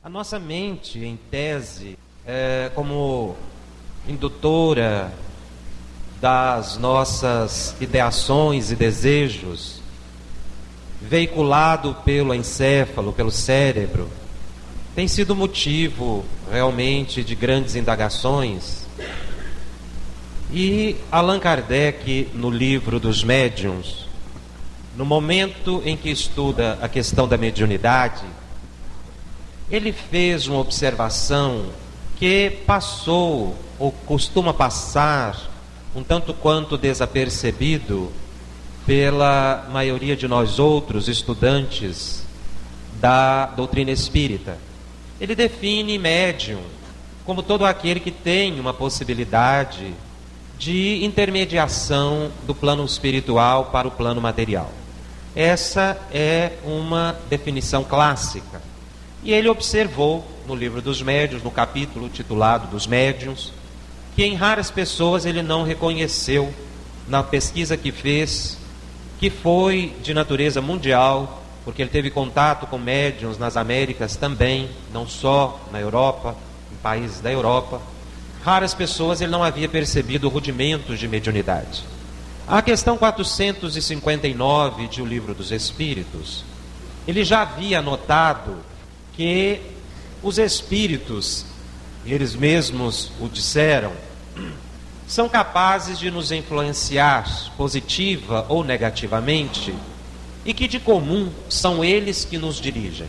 A nossa mente, em tese, como indutora das nossas ideações e desejos, veiculado pelo encéfalo, pelo cérebro, tem sido motivo realmente de grandes indagações. E Allan Kardec, no livro dos médiuns, no momento em que estuda a questão da mediunidade, ele fez uma observação que passou, ou costuma passar, um tanto quanto desapercebido pela maioria de nós outros estudantes da doutrina espírita. Ele define médium como todo aquele que tem uma possibilidade de intermediação do plano espiritual para o plano material. Essa é uma definição clássica. E ele observou no livro dos médiuns, no capítulo titulado dos médiuns, que em raras pessoas ele não reconheceu, na pesquisa que fez, que foi de natureza mundial, porque ele teve contato com médiuns nas Américas também, não só na Europa, em países da Europa. Raras pessoas ele não havia percebido rudimentos de mediunidade. A questão 459 de O Livro dos Espíritos, ele já havia notado que os espíritos, eles mesmos o disseram, são capazes de nos influenciar positiva ou negativamente, e que de comum são eles que nos dirigem.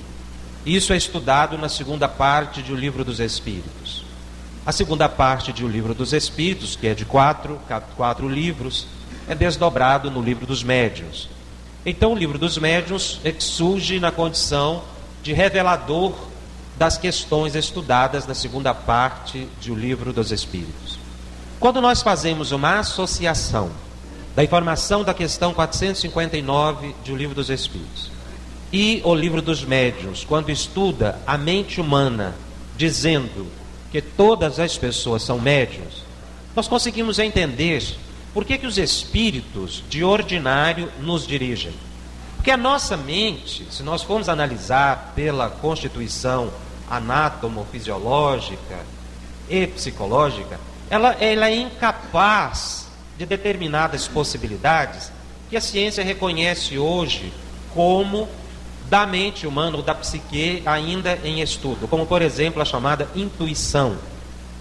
Isso é estudado na segunda parte de O Livro dos Espíritos. A segunda parte de O Livro dos Espíritos, que é de quatro livros, é desdobrado no Livro dos Médiuns. Então o Livro dos Médiuns surge na condição de revelador das questões estudadas na segunda parte de O Livro dos Espíritos. Quando nós fazemos uma associação da informação da questão 459 de O Livro dos Espíritos e O Livro dos Médiuns, quando estuda a mente humana, dizendo que todas as pessoas são médiuns, nós conseguimos entender por que os espíritos de ordinário nos dirigem. Porque a nossa mente, se nós formos analisar pela constituição anátomo-fisiológica e psicológica, ela é incapaz de determinadas possibilidades que a ciência reconhece hoje como da mente humana ou da psique ainda em estudo, como por exemplo a chamada intuição.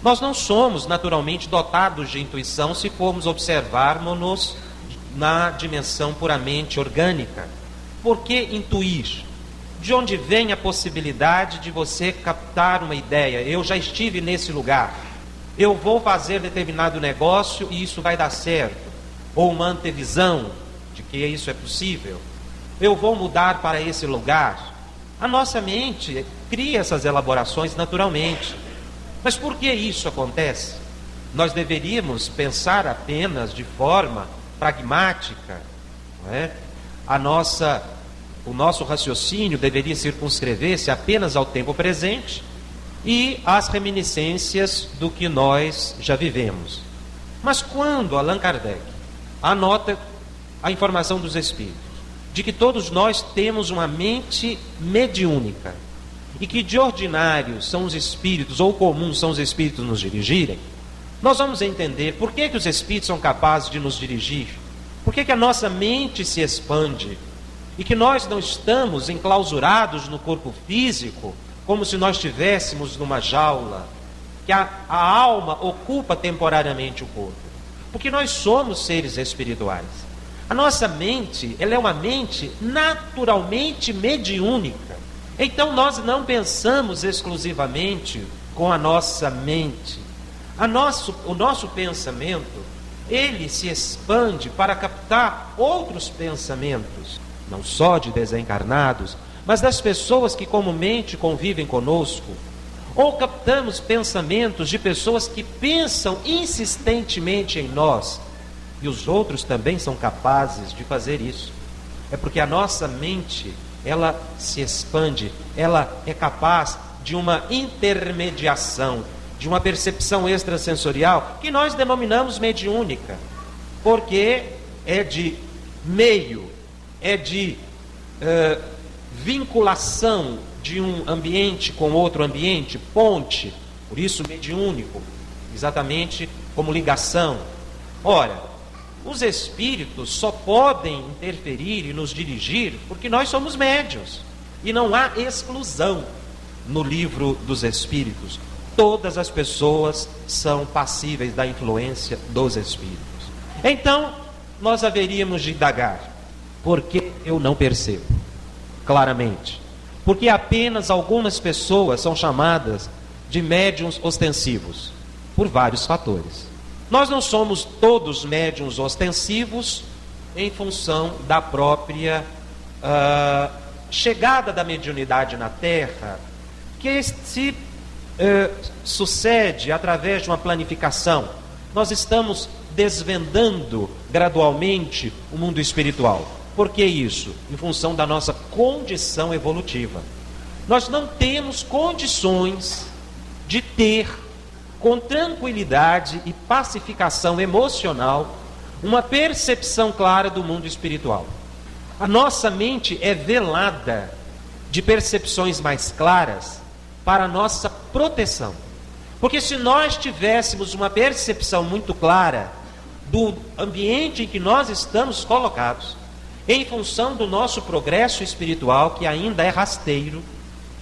Nós não somos naturalmente dotados de intuição se formos observarmos-nos na dimensão puramente orgânica. Por que intuir? De onde vem a possibilidade de você captar uma ideia? Eu já estive nesse lugar, eu vou fazer determinado negócio e isso vai dar certo. Ou uma antevisão de que isso é possível. Eu vou mudar para esse lugar. A nossa mente cria essas elaborações naturalmente. Mas por que isso acontece? Nós deveríamos pensar apenas de forma pragmática, não é? O nosso raciocínio deveria circunscrever-se apenas ao tempo presente e às reminiscências do que nós já vivemos. Mas quando Allan Kardec anota a informação dos espíritos, de que todos nós temos uma mente mediúnica, e que de ordinário são os espíritos, ou comuns são os espíritos nos dirigirem, nós vamos entender por que os espíritos são capazes de nos dirigir, por que a nossa mente se expande, e que nós não estamos enclausurados no corpo físico, como se nós estivéssemos numa jaula, que a alma ocupa temporariamente o corpo, porque nós somos seres espirituais. A nossa mente, ela é uma mente naturalmente mediúnica. Então nós não pensamos exclusivamente com a nossa mente. O nosso pensamento, ele se expande para captar outros pensamentos, não só de desencarnados, mas das pessoas que comumente convivem conosco. Ou captamos pensamentos de pessoas que pensam insistentemente em nós, e os outros também são capazes de fazer isso. É porque a nossa mente, ela se expande, ela é capaz de uma intermediação, de uma percepção extrasensorial que nós denominamos mediúnica, porque é de meio, é de vinculação de um ambiente com outro ambiente, ponte, por isso mediúnico, exatamente como ligação. Ora, os espíritos só podem interferir e nos dirigir porque nós somos médiuns. E não há exclusão no livro dos espíritos. Todas as pessoas são passíveis da influência dos espíritos. Então, nós haveríamos de indagar: por que eu não percebo claramente? Porque apenas algumas pessoas são chamadas de médiuns ostensivos, por vários fatores. Nós não somos todos médiuns ostensivos em função da própria chegada da mediunidade na Terra, que se sucede através de uma planificação. Nós estamos desvendando gradualmente o mundo espiritual. Por que isso? Em função da nossa condição evolutiva. Nós não temos condições de ter, com tranquilidade e pacificação emocional, uma percepção clara do mundo espiritual. A nossa mente é velada de percepções mais claras para a nossa proteção. Porque se nós tivéssemos uma percepção muito clara do ambiente em que nós estamos colocados, em função do nosso progresso espiritual, que ainda é rasteiro,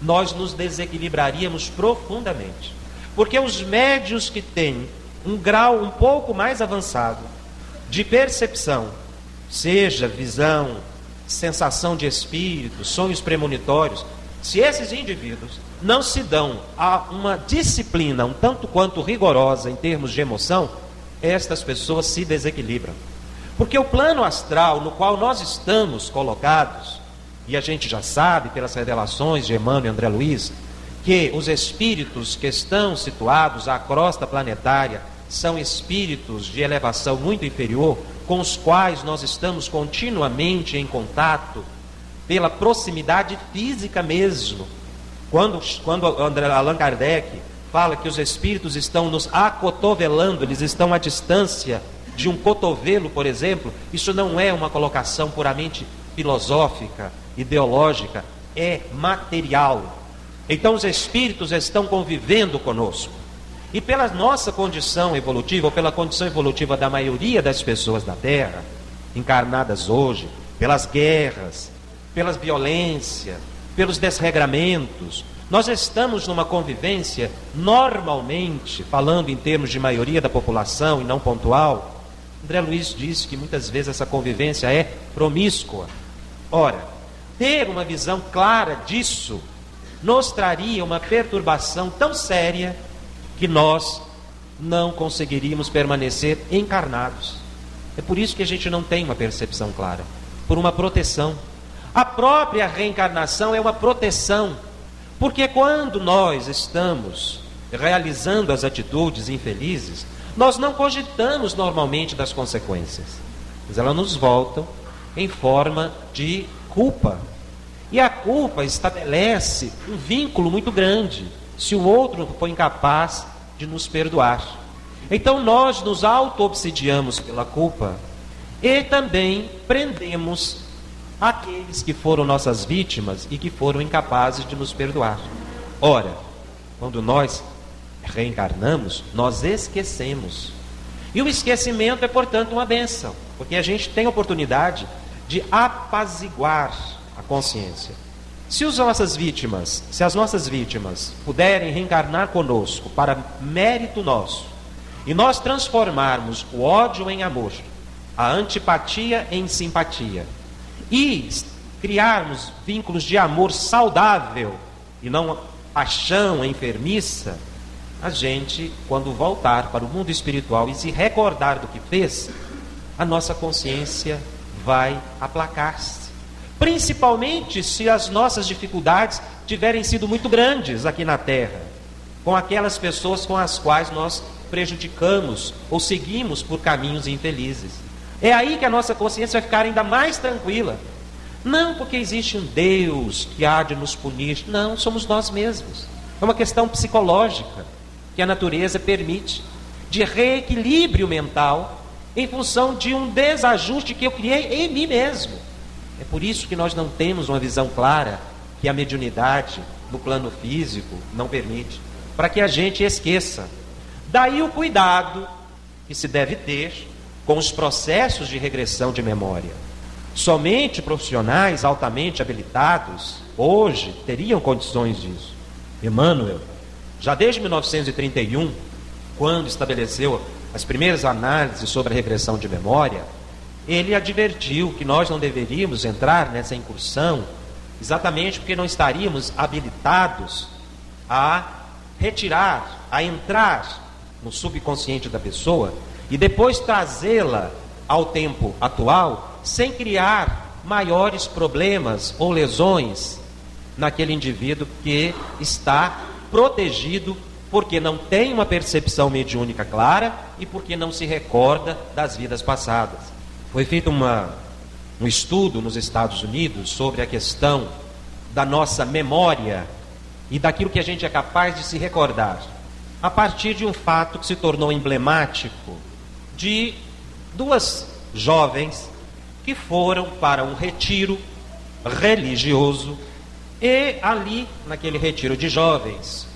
nós nos desequilibraríamos profundamente. Porque os médiuns que têm um grau um pouco mais avançado de percepção, seja visão, sensação de espírito, sonhos premonitórios, se esses indivíduos não se dão a uma disciplina um tanto quanto rigorosa em termos de emoção, estas pessoas se desequilibram. Porque o plano astral no qual nós estamos colocados, e a gente já sabe pelas revelações de Emmanuel e André Luiz, que os espíritos que estão situados à crosta planetária são espíritos de elevação muito inferior, com os quais nós estamos continuamente em contato, pela proximidade física mesmo. Quando Allan Kardec fala que os espíritos estão nos acotovelando, eles estão à distância de um cotovelo, por exemplo, isso não é uma colocação puramente filosófica, ideológica, é material. Então os espíritos estão convivendo conosco. E pela nossa condição evolutiva, ou pela condição evolutiva da maioria das pessoas da Terra, encarnadas hoje, pelas guerras, pela violência, pelos desregramentos, nós estamos numa convivência, normalmente, falando em termos de maioria da população e não pontual, André Luiz disse que muitas vezes essa convivência é promíscua. Ora, ter uma visão clara disso nos traria uma perturbação tão séria que nós não conseguiríamos permanecer encarnados. É por isso que a gente não tem uma percepção clara, por uma proteção. A própria reencarnação é uma proteção, porque quando nós estamos realizando as atitudes infelizes, nós não cogitamos normalmente das consequências, mas elas nos voltam em forma de culpa. E a culpa estabelece um vínculo muito grande, se o outro for incapaz de nos perdoar. Então nós nos auto-obsidiamos pela culpa e também prendemos aqueles que foram nossas vítimas e que foram incapazes de nos perdoar. Ora, quando nós reencarnamos, nós esquecemos. E o esquecimento é, portanto, uma bênção, porque a gente tem a oportunidade de apaziguar a consciência. Se as nossas vítimas puderem reencarnar conosco para mérito nosso, e nós transformarmos o ódio em amor, a antipatia em simpatia, e criarmos vínculos de amor saudável e não paixão enfermiça, a gente, quando voltar para o mundo espiritual e se recordar do que fez, a nossa consciência vai aplacar-se. Principalmente se as nossas dificuldades tiverem sido muito grandes aqui na Terra, com aquelas pessoas com as quais nós prejudicamos ou seguimos por caminhos infelizes. É aí que a nossa consciência vai ficar ainda mais tranquila. Não porque existe um Deus que há de nos punir, não, somos nós mesmos. É uma questão psicológica que a natureza permite, de reequilíbrio mental em função de um desajuste que eu criei em mim mesmo. É por isso que nós não temos uma visão clara que a mediunidade no plano físico não permite, para que a gente esqueça. Daí o cuidado que se deve ter com os processos de regressão de memória. Somente profissionais altamente habilitados hoje teriam condições disso. Emmanuel, já desde 1931, quando estabeleceu as primeiras análises sobre a regressão de memória, ele advertiu que nós não deveríamos entrar nessa incursão exatamente porque não estaríamos habilitados a retirar, a entrar no subconsciente da pessoa e depois trazê-la ao tempo atual sem criar maiores problemas ou lesões naquele indivíduo que está protegido porque não tem uma percepção mediúnica clara e porque não se recorda das vidas passadas. Foi feito um estudo nos Estados Unidos sobre a questão da nossa memória e daquilo que a gente é capaz de se recordar, a partir de um fato que se tornou emblemático de duas jovens que foram para um retiro religioso e ali, naquele retiro de jovens,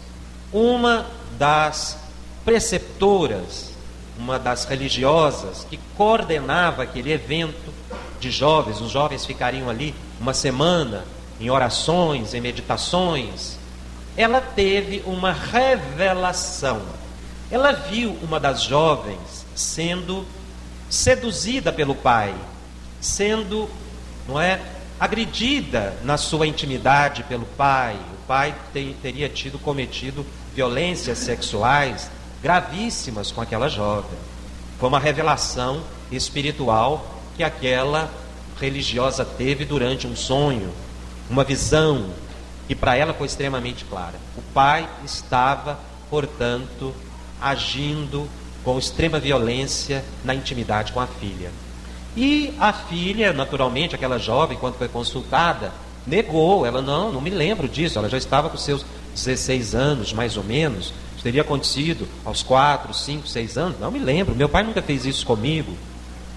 uma das preceptoras, uma das religiosas que coordenava aquele evento de jovens, os jovens ficariam ali uma semana em orações, em meditações, ela teve uma revelação. Ela viu uma das jovens sendo seduzida pelo pai, sendo, agredida na sua intimidade pelo pai. O pai teria cometido violências sexuais gravíssimas com aquela jovem. Foi uma revelação espiritual que aquela religiosa teve durante um sonho, uma visão, que para ela foi extremamente clara. O pai estava, portanto, agindo com extrema violência na intimidade com a filha. E a filha, naturalmente, aquela jovem, quando foi consultada, negou. Ela, não me lembro disso. Ela já estava com seus 16 anos, mais ou menos. Isso teria acontecido aos 4, 5, 6 anos. Não me lembro, meu pai nunca fez isso comigo.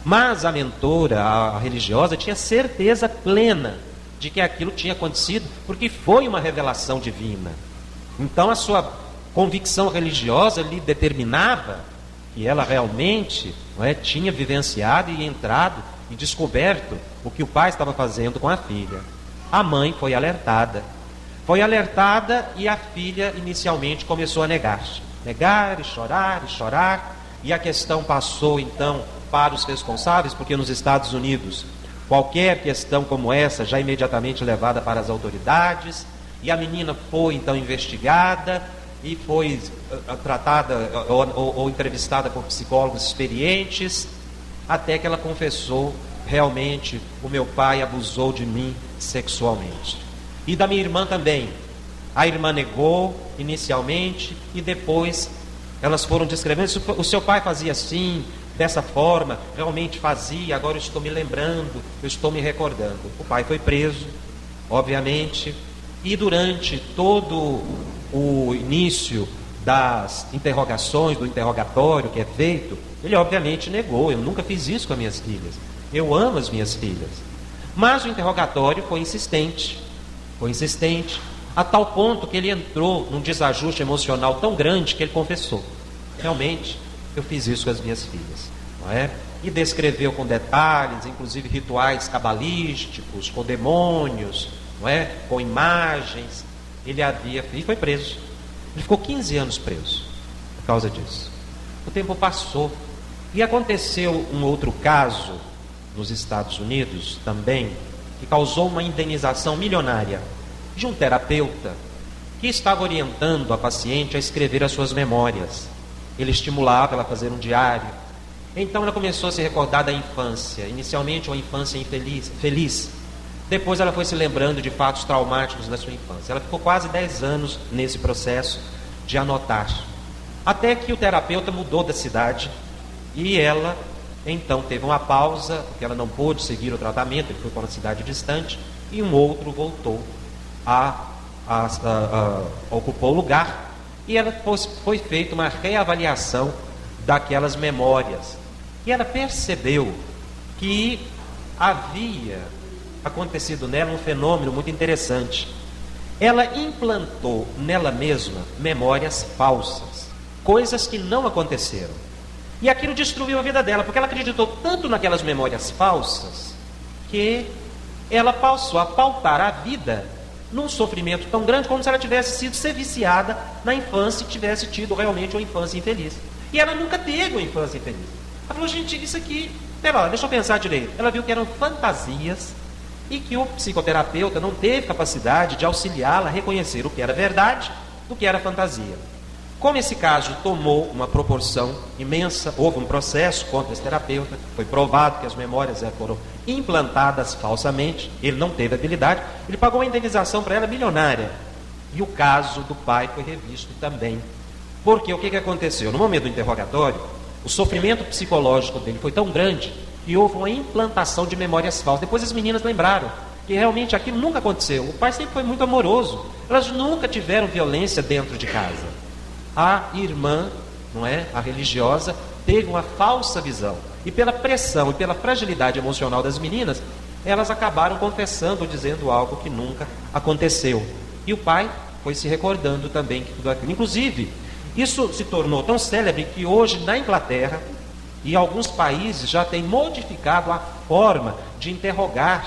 Mas a mentora, a religiosa, tinha certeza plena de que aquilo tinha acontecido, porque foi uma revelação divina. Então a sua convicção religiosa lhe determinava que ela realmente tinha vivenciado e entrado e descoberto o que o pai estava fazendo com a filha. A mãe foi alertada. Foi alertada e a filha inicialmente começou a negar e chorar, e a questão passou então para os responsáveis, porque nos Estados Unidos qualquer questão como essa já é imediatamente levada para as autoridades, e a menina foi então investigada e foi tratada ou entrevistada por psicólogos experientes, até que ela confessou: realmente o meu pai abusou de mim sexualmente. E da minha irmã também. A irmã negou inicialmente e depois elas foram descrevendo: o seu pai fazia assim, dessa forma, realmente fazia, agora eu estou me lembrando, eu estou me recordando. O pai foi preso, obviamente, e durante todo o início das interrogações, do interrogatório que é feito, ele obviamente negou: eu nunca fiz isso com as minhas filhas, eu amo as minhas filhas. Mas o interrogatório foi insistente, a tal ponto que ele entrou num desajuste emocional tão grande que ele confessou: realmente eu fiz isso com as minhas filhas, não é? E descreveu com detalhes, inclusive rituais cabalísticos, com demônios, não é? Com imagens. E foi preso. Ele ficou 15 anos preso por causa disso. O tempo passou e aconteceu um outro caso nos Estados Unidos também, que causou uma indenização milionária de um terapeuta que estava orientando a paciente a escrever as suas memórias. Ele estimulava ela a fazer um diário. Então ela começou a se recordar da infância, inicialmente uma infância feliz. Depois ela foi se lembrando de fatos traumáticos da sua infância. Ela ficou quase 10 anos nesse processo de anotar, até que o terapeuta mudou da cidade e ela então teve uma pausa, porque ela não pôde seguir o tratamento. Ele foi para uma cidade distante e um outro voltou ocupou o lugar, e ela foi feita uma reavaliação daquelas memórias, e ela percebeu que havia acontecido nela um fenômeno muito interessante. ela implantou nela mesma memórias falsas, coisas que não aconteceram. E aquilo destruiu a vida dela, porque ela acreditou tanto naquelas memórias falsas, que ela passou a pautar a vida num sofrimento tão grande, como se ela tivesse sido ser viciada na infância e tivesse tido realmente uma infância infeliz. E ela nunca teve uma infância infeliz. Ela falou, gente, isso aqui, pera, deixa eu pensar direito. Ela viu que eram fantasias e que o psicoterapeuta não teve capacidade de auxiliá-la a reconhecer o que era verdade do que era fantasia. Como esse caso tomou uma proporção imensa, houve um processo contra esse terapeuta, foi provado que as memórias foram implantadas falsamente, ele não teve habilidade, ele pagou uma indenização para ela milionária. E o caso do pai foi revisto também. Porque o que aconteceu? No momento do interrogatório, o sofrimento psicológico dele foi tão grande que houve uma implantação de memórias falsas. Depois as meninas lembraram que realmente aquilo nunca aconteceu. O pai sempre foi muito amoroso, elas nunca tiveram violência dentro de casa. A irmã, não é, a religiosa, teve uma falsa visão. E pela pressão e pela fragilidade emocional das meninas, elas acabaram confessando ou dizendo algo que nunca aconteceu. E o pai foi se recordando também que tudo aquilo. Inclusive, isso se tornou tão célebre que hoje na Inglaterra e alguns países já têm modificado a forma de interrogar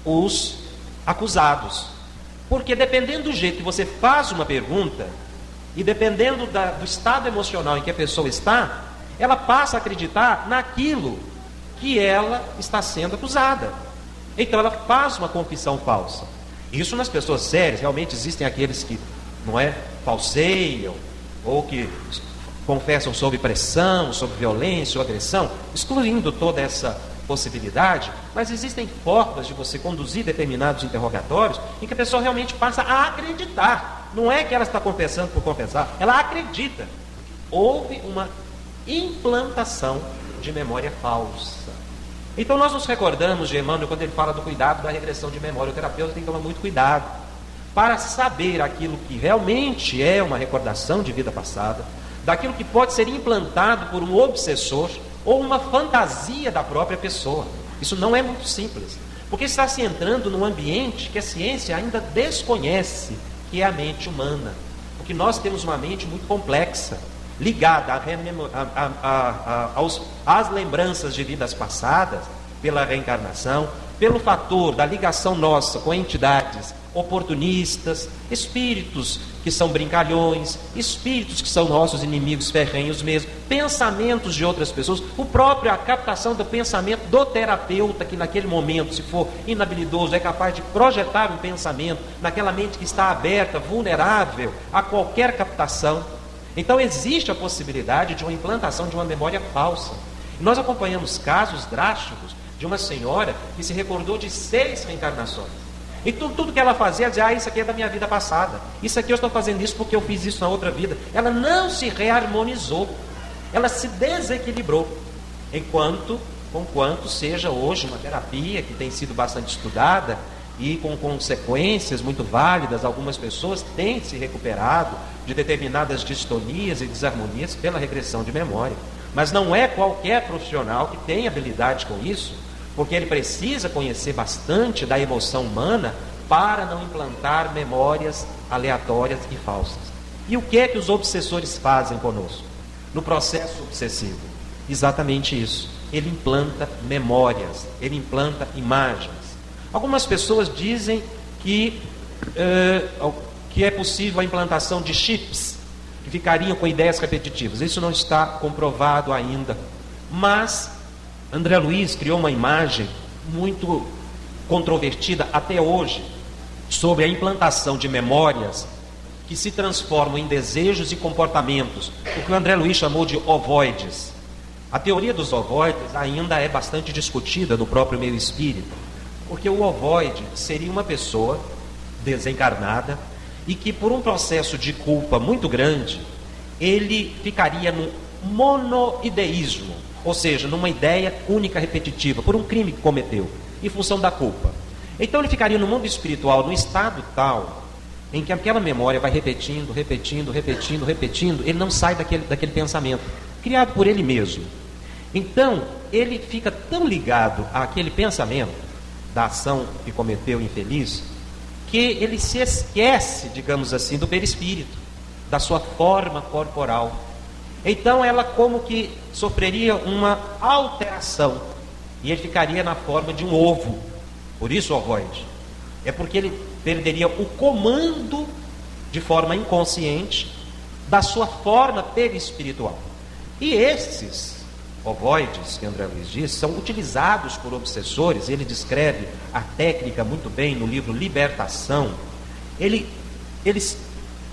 os acusados. Porque dependendo do jeito que você faz uma pergunta, e dependendo do estado emocional em que a pessoa está, ela passa a acreditar naquilo que ela está sendo acusada. Então ela faz uma confissão falsa. Isso nas pessoas sérias. Realmente existem aqueles que, não é, falseiam, ou que confessam sob pressão, sob violência ou agressão, excluindo toda essa possibilidade, mas existem formas de você conduzir determinados interrogatórios em que a pessoa realmente passa a acreditar. Não é que ela está confessando por confessar, ela acredita. Houve uma implantação de memória falsa. Então nós nos recordamos de Emmanuel quando ele fala do cuidado da regressão de memória. O terapeuta tem que tomar muito cuidado para saber aquilo que realmente é uma recordação de vida passada, daquilo que pode ser implantado por um obsessor ou uma fantasia da própria pessoa. Isso não é muito simples, porque está se entrando num ambiente que a ciência ainda desconhece, que é a mente humana. Porque nós temos uma mente muito complexa, ligada às lembranças de vidas passadas, pela reencarnação, pelo fator da ligação nossa com entidades oportunistas, espíritos que são brincalhões, espíritos que são nossos inimigos ferrenhos mesmo, pensamentos de outras pessoas, a captação do pensamento do terapeuta, que naquele momento, se for inabilidoso, é capaz de projetar um pensamento naquela mente que está aberta, vulnerável a qualquer captação. Então existe a possibilidade de uma implantação de uma memória falsa. Nós acompanhamos casos drásticos de uma senhora que se recordou de 6 reencarnações. E tudo que ela fazia, ela dizia, isso aqui é da minha vida passada. Isso aqui eu estou fazendo isso porque eu fiz isso na outra vida. Ela não se reharmonizou. Ela se desequilibrou. Conquanto seja hoje uma terapia que tem sido bastante estudada e com consequências muito válidas, algumas pessoas têm se recuperado de determinadas distonias e desarmonias pela regressão de memória. Mas não é qualquer profissional que tem habilidade com isso, porque ele precisa conhecer bastante da emoção humana para não implantar memórias aleatórias e falsas. E o que é que os obsessores fazem conosco no processo obsessivo? Exatamente isso. Ele implanta memórias, ele implanta imagens. Algumas pessoas dizem que é possível a implantação de chips que ficariam com ideias repetitivas. Isso não está comprovado ainda, mas André Luiz criou uma imagem muito controvertida até hoje sobre a implantação de memórias que se transformam em desejos e comportamentos, o que o André Luiz chamou de ovoides. A teoria dos ovoides ainda é bastante discutida no próprio meio espírita, porque o ovoide seria uma pessoa desencarnada e que, por um processo de culpa muito grande, ele ficaria no monoideísmo, ou seja, numa ideia única repetitiva, por um crime que cometeu, em função da culpa. Então ele ficaria no mundo espiritual, num estado tal, em que aquela memória vai repetindo, ele não sai daquele pensamento, criado por ele mesmo. Então, ele fica tão ligado àquele pensamento, da ação que cometeu infeliz, porque ele se esquece, digamos assim, do perispírito, da sua forma corporal. Então ela como que sofreria uma alteração, e ele ficaria na forma de um ovo. Por isso o ovoide. É porque ele perderia o comando de forma inconsciente da sua forma perispiritual. E esses ovoides, que André Luiz diz, são utilizados por obsessores. Ele descreve a técnica muito bem no livro Libertação. Eles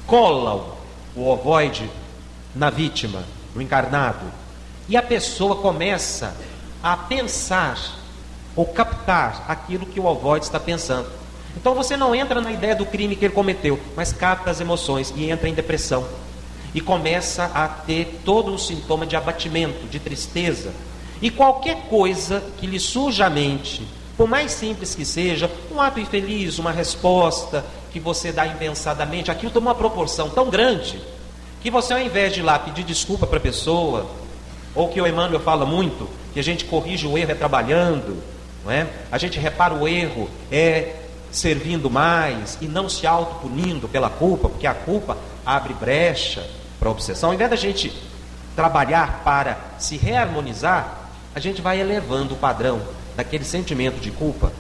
colam o ovoide na vítima, no encarnado, e a pessoa começa a pensar ou captar aquilo que o ovoide está pensando. Então você não entra na ideia do crime que ele cometeu, mas capta as emoções e entra em depressão. E começa a ter todo um sintoma de abatimento, de tristeza. E qualquer coisa que lhe surja à mente, por mais simples que seja, um ato infeliz, uma resposta que você dá impensadamente, aquilo toma uma proporção tão grande, que você, ao invés de ir lá pedir desculpa para a pessoa, ou que o Emmanuel fala muito, que a gente corrige o erro trabalhando, não é? A gente repara o erro servindo mais e não se autopunindo pela culpa, porque a culpa abre brecha para a obsessão. Ao invés da gente trabalhar para se reharmonizar, a gente vai elevando o padrão daquele sentimento de culpa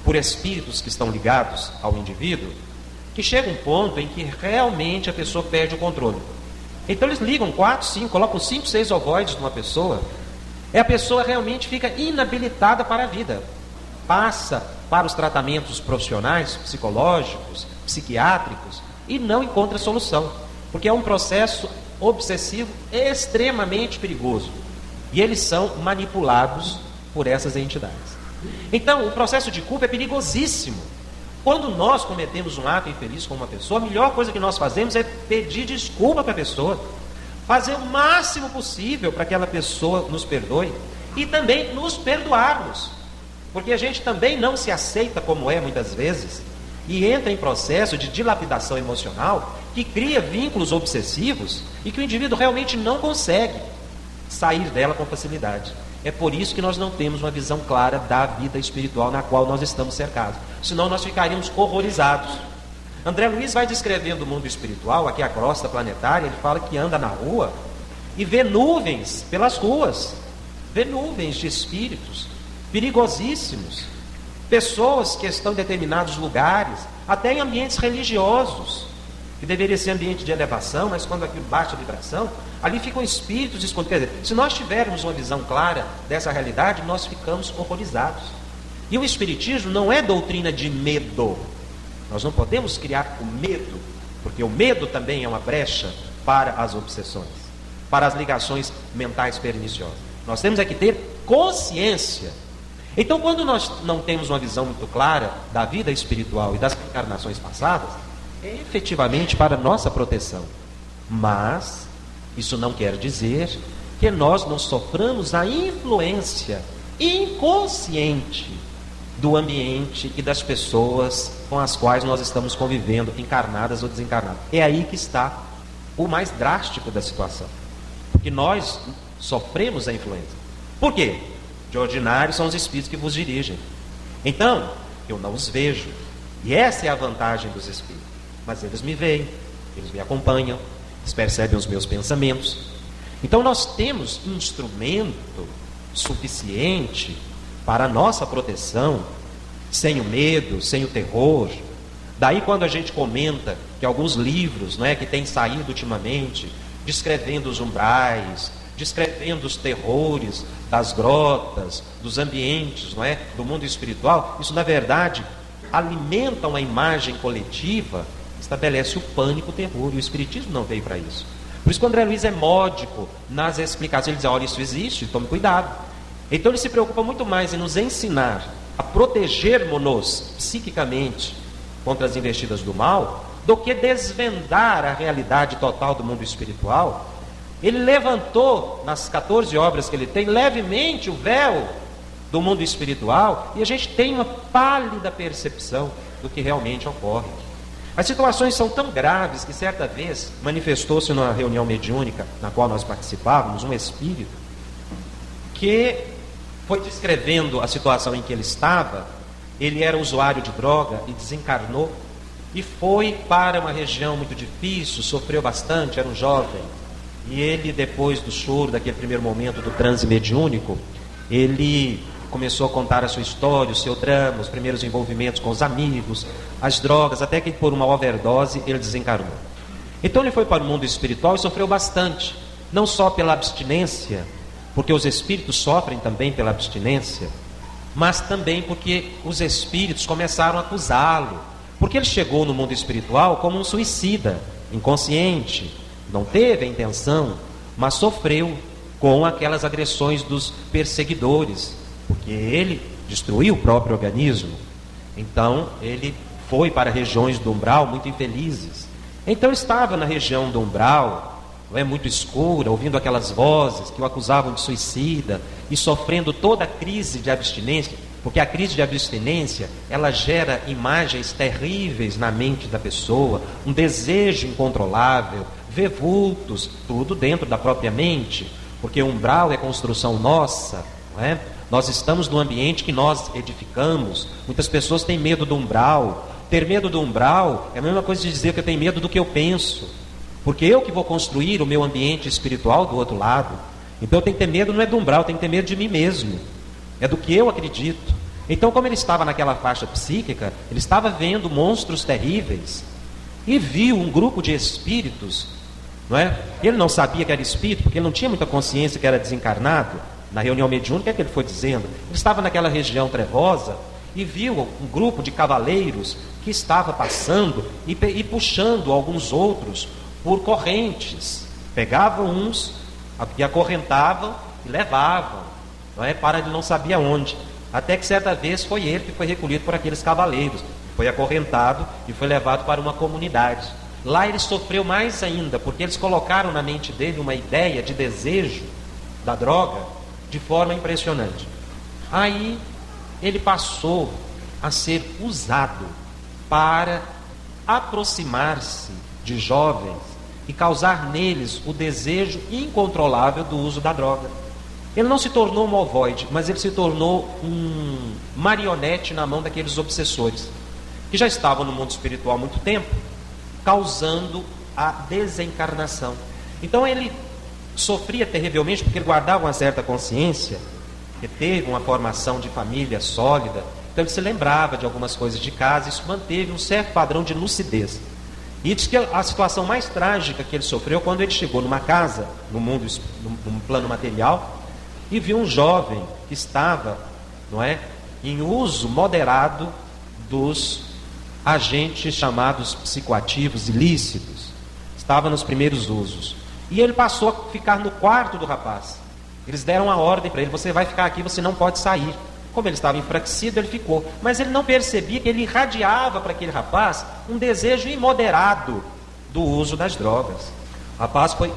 por espíritos que estão ligados ao indivíduo, que chega um ponto em que realmente a pessoa perde o controle. Então eles ligam 4, 5, colocam 5, 6 ovoides numa pessoa, e a pessoa realmente fica inabilitada para a vida. Passa para os tratamentos profissionais, psicológicos, psiquiátricos, e não encontra solução, porque é um processo obsessivo extremamente perigoso, e eles são manipulados por essas entidades. Então o processo de culpa é perigosíssimo. Quando nós cometemos um ato infeliz com uma pessoa, a melhor coisa que nós fazemos é pedir desculpa para a pessoa, fazer o máximo possível para que aquela pessoa nos perdoe e também nos perdoarmos, porque a gente também não se aceita como é muitas vezes e entra em processo de dilapidação emocional que cria vínculos obsessivos e que o indivíduo realmente não consegue sair dela com facilidade. É por isso que nós não temos uma visão clara da vida espiritual na qual nós estamos cercados, senão nós ficaríamos horrorizados. André Luiz vai descrevendo o mundo espiritual, aqui a crosta planetária. Ele fala que anda na rua e vê nuvens pelas ruas, vê nuvens de espíritos perigosíssimos, pessoas que estão em determinados lugares, até em ambientes religiosos, que deveria ser ambiente de elevação, mas quando aquilo baixa a vibração, ali ficam espíritos escondidos. Quer dizer, se nós tivermos uma visão clara dessa realidade, nós ficamos horrorizados. E o Espiritismo não é doutrina de medo. Nós não podemos criar o medo, porque o medo também é uma brecha para as obsessões, para as ligações mentais perniciosas. Nós temos é que ter consciência. Então, quando nós não temos uma visão muito clara da vida espiritual e das encarnações passadas, é efetivamente para nossa proteção. Mas isso não quer dizer que nós não soframos a influência inconsciente do ambiente e das pessoas com as quais nós estamos convivendo, encarnadas ou desencarnadas. É aí que está o mais drástico da situação, porque nós sofremos a influência. Por quê? De ordinário são os espíritos que vos dirigem. Então, eu não os vejo, e essa é a vantagem dos espíritos. Mas eles me veem, eles me acompanham, eles percebem os meus pensamentos. Então nós temos instrumento suficiente para a nossa proteção, sem o medo, sem o terror. Daí quando a gente comenta que alguns livros, não é, que têm saído ultimamente, descrevendo os umbrais, descrevendo os terrores das grotas, dos ambientes, não é, do mundo espiritual, isso na verdade alimenta uma imagem coletiva, estabelece o pânico, o terror, e o Espiritismo não veio para isso. Por isso que o André Luiz é módico nas explicações. Ele diz, olha, isso existe, tome cuidado. Então ele se preocupa muito mais em nos ensinar a protegermos-nos psiquicamente contra as investidas do mal, do que desvendar a realidade total do mundo espiritual. Ele levantou, nas 14 obras que ele tem, levemente o véu do mundo espiritual, e a gente tem uma pálida percepção do que realmente ocorre. As situações são tão graves que certa vez manifestou-se numa reunião mediúnica na qual nós participávamos, um espírito que foi descrevendo a situação em que ele estava. Ele era usuário de droga e desencarnou e foi para uma região muito difícil, sofreu bastante, era um jovem. E ele, depois do choro, daquele primeiro momento do transe mediúnico, ele começou a contar a sua história, o seu drama, os primeiros envolvimentos com os amigos, as drogas, até que por uma overdose ele desencarnou. Então ele foi para o mundo espiritual e sofreu bastante, não só pela abstinência, porque os espíritos sofrem também pela abstinência, mas também porque os espíritos começaram a acusá-lo, porque ele chegou no mundo espiritual como um suicida, inconsciente, não teve a intenção, mas sofreu com aquelas agressões dos perseguidores, porque ele destruiu o próprio organismo. Então ele foi para regiões do umbral muito infelizes. Então estava na região do umbral, muito escura, ouvindo aquelas vozes que o acusavam de suicida e sofrendo toda a crise de abstinência, porque a crise de abstinência, ela gera imagens terríveis na mente da pessoa, um desejo incontrolável, ver vultos, tudo dentro da própria mente, porque o umbral é construção nossa, não é? Nós estamos no ambiente que nós edificamos. Muitas pessoas têm medo do umbral. Ter medo do umbral é a mesma coisa de dizer que eu tenho medo do que eu penso, porque eu que vou construir o meu ambiente espiritual do outro lado. Então eu tenho que ter medo, não é do umbral, eu tenho que ter medo de mim mesmo, é do que eu acredito. Então, como ele estava naquela faixa psíquica, ele estava vendo monstros terríveis e viu um grupo de espíritos, não é? Ele não sabia que era espírito, porque ele não tinha muita consciência que era desencarnado. Na reunião mediúnica, o que ele foi dizendo? Ele estava naquela região trevosa e viu um grupo de cavaleiros que estava passando e puxando alguns outros por correntes. Pegavam uns e acorrentavam e levavam, não é? Para ele não sabia onde. Até que certa vez foi ele que foi recolhido por aqueles cavaleiros, foi acorrentado e foi levado para uma comunidade. Lá ele sofreu mais ainda, porque eles colocaram na mente dele uma ideia de desejo da droga de forma impressionante. Aí ele passou a ser usado para aproximar-se de jovens e causar neles o desejo incontrolável do uso da droga. Ele não se tornou um ovoide, mas ele se tornou um marionete na mão daqueles obsessores, que já estavam no mundo espiritual há muito tempo, causando a desencarnação. Então ele sofria terrivelmente, porque ele guardava uma certa consciência, que teve uma formação de família sólida, então ele se lembrava de algumas coisas de casa, isso manteve um certo padrão de lucidez. E diz que a situação mais trágica que ele sofreu quando ele chegou numa casa, no mundo, num plano material, e viu um jovem que estava, não é, em uso moderado dos agentes chamados psicoativos ilícitos. Estava nos primeiros usos. E ele passou a ficar no quarto do rapaz. Eles deram a ordem para ele: você vai ficar aqui, você não pode sair. Como ele estava enfraquecido, ele ficou. Mas ele não percebia que ele irradiava para aquele rapaz um desejo imoderado do uso das drogas. O rapaz foi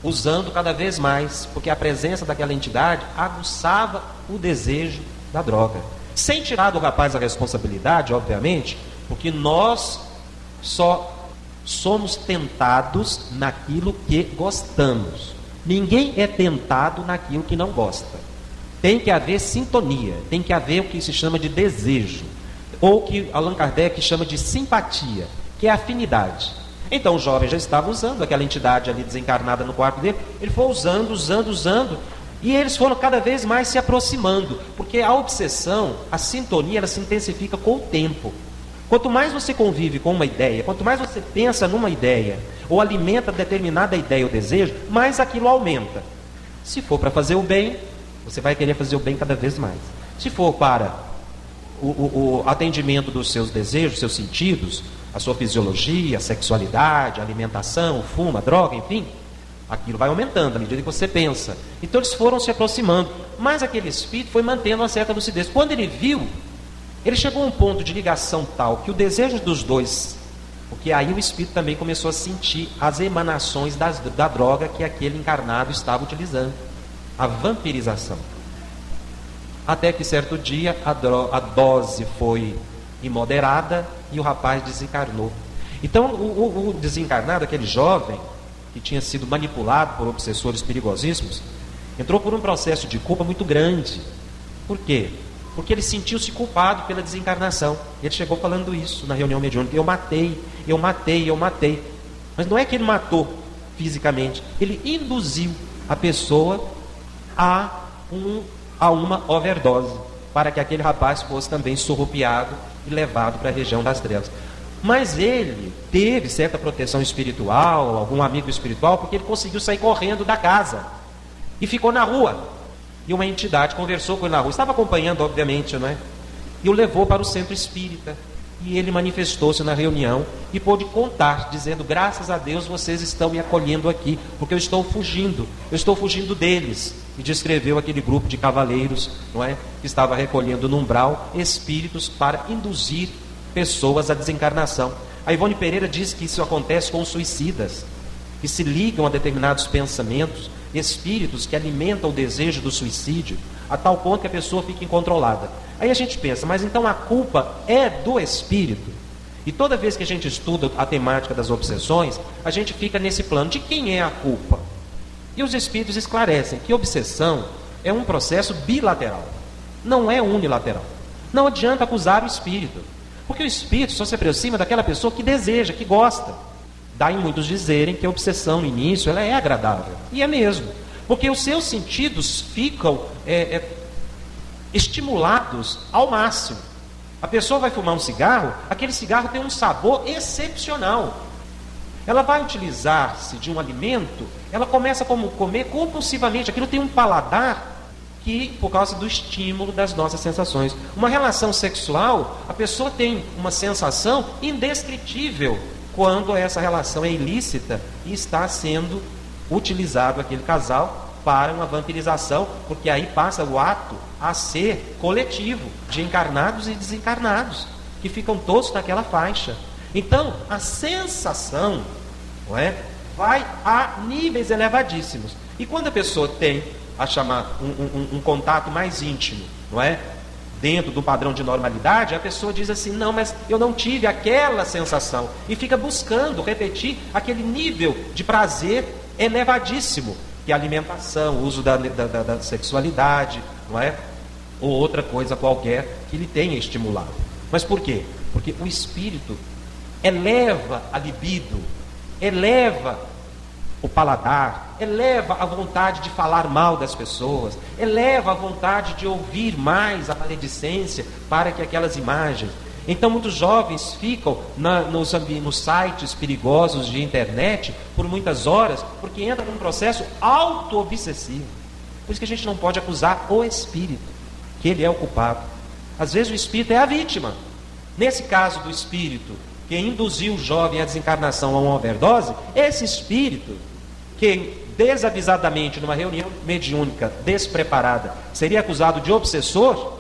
usando cada vez mais, porque a presença daquela entidade aguçava o desejo da droga. Sem tirar do rapaz a responsabilidade, obviamente, porque nós só somos tentados naquilo que gostamos. Ninguém é tentado naquilo que não gosta. Tem que haver sintonia, tem que haver o que se chama de desejo, ou que Allan Kardec chama de simpatia, que é afinidade. Então o jovem já estava usando aquela entidade ali desencarnada no quarto dele, ele foi usando, e eles foram cada vez mais se aproximando, porque a obsessão, a sintonia, ela se intensifica com o tempo. Quanto mais você convive com uma ideia, quanto mais você pensa numa ideia, ou alimenta determinada ideia ou desejo, mais aquilo aumenta. Se for para fazer o bem, você vai querer fazer o bem cada vez mais. Se for para o atendimento dos seus desejos, seus sentidos, a sua fisiologia, a sexualidade, a alimentação, o fumo, a droga, enfim, aquilo vai aumentando à medida que você pensa. Então eles foram se aproximando, mas aquele espírito foi mantendo uma certa lucidez. Quando ele viu, ele chegou a um ponto de ligação tal que o desejo dos dois, porque aí o espírito também começou a sentir as emanações da droga que aquele encarnado estava utilizando, a vampirização. Até que certo dia a dose foi imoderada e o rapaz desencarnou. Então o desencarnado, aquele jovem que tinha sido manipulado por obsessores perigosíssimos, entrou por um processo de culpa muito grande. Por quê? porque ele sentiu-se culpado pela desencarnação. Ele chegou falando isso na reunião mediúnica: eu matei. Mas não é que ele matou fisicamente, ele induziu a pessoa a uma overdose, para que aquele rapaz fosse também surrupiado e levado para a região das trevas. Mas ele teve certa proteção espiritual, algum amigo espiritual, porque ele conseguiu sair correndo da casa e ficou na rua. E uma entidade conversou com ele na rua, estava acompanhando, obviamente, não é? E o levou para o centro espírita. E ele manifestou-se na reunião e pôde contar, dizendo: graças a Deus vocês estão me acolhendo aqui, porque eu estou fugindo deles. E descreveu aquele grupo de cavaleiros, não é? Que estava recolhendo no umbral espíritos para induzir pessoas à desencarnação. A Ivone Pereira diz que isso acontece com os suicidas, que se ligam a determinados pensamentos, espíritos que alimentam o desejo do suicídio, a tal ponto que a pessoa fica incontrolada. Aí a gente pensa: mas então a culpa é do espírito? E toda vez que a gente estuda a temática das obsessões, a gente fica nesse plano de quem é a culpa. E os espíritos esclarecem que obsessão é um processo bilateral, não é unilateral. Não adianta acusar o espírito, porque o espírito só se aproxima daquela pessoa que deseja, que gosta. Daí muitos dizerem que a obsessão no início ela é agradável, e é mesmo, porque os seus sentidos ficam estimulados ao máximo. A pessoa vai fumar um cigarro, aquele cigarro tem um sabor excepcional. Ela vai utilizar-se de um alimento, ela começa a comer compulsivamente, aquilo tem um paladar que, por causa do estímulo das nossas sensações. Uma relação sexual, a pessoa tem uma sensação indescritível quando essa relação é ilícita e está sendo utilizado aquele casal para uma vampirização, porque aí passa o ato a ser coletivo, de encarnados e desencarnados, que ficam todos naquela faixa. Então, a sensação, não é, vai a níveis elevadíssimos. E quando a pessoa tem a chamar um contato mais íntimo, não é, dentro do padrão de normalidade, a pessoa diz assim: não, mas eu não tive aquela sensação, e fica buscando repetir aquele nível de prazer elevadíssimo, que é a alimentação, o uso da sexualidade, não é, ou outra coisa qualquer que lhe tenha estimulado. Mas por quê? Porque o espírito eleva a libido, eleva o paladar, eleva a vontade de falar mal das pessoas, eleva a vontade de ouvir mais a maledicência para que aquelas imagens. Então muitos jovens ficam nos sites perigosos de internet por muitas horas, porque entram num processo auto-obsessivo. Por isso que a gente não pode acusar o espírito, que ele é o culpado. Às vezes o espírito é a vítima. Nesse caso do espírito que induziu o jovem à desencarnação a uma overdose, esse espírito que desavisadamente numa reunião mediúnica despreparada seria acusado de obsessor,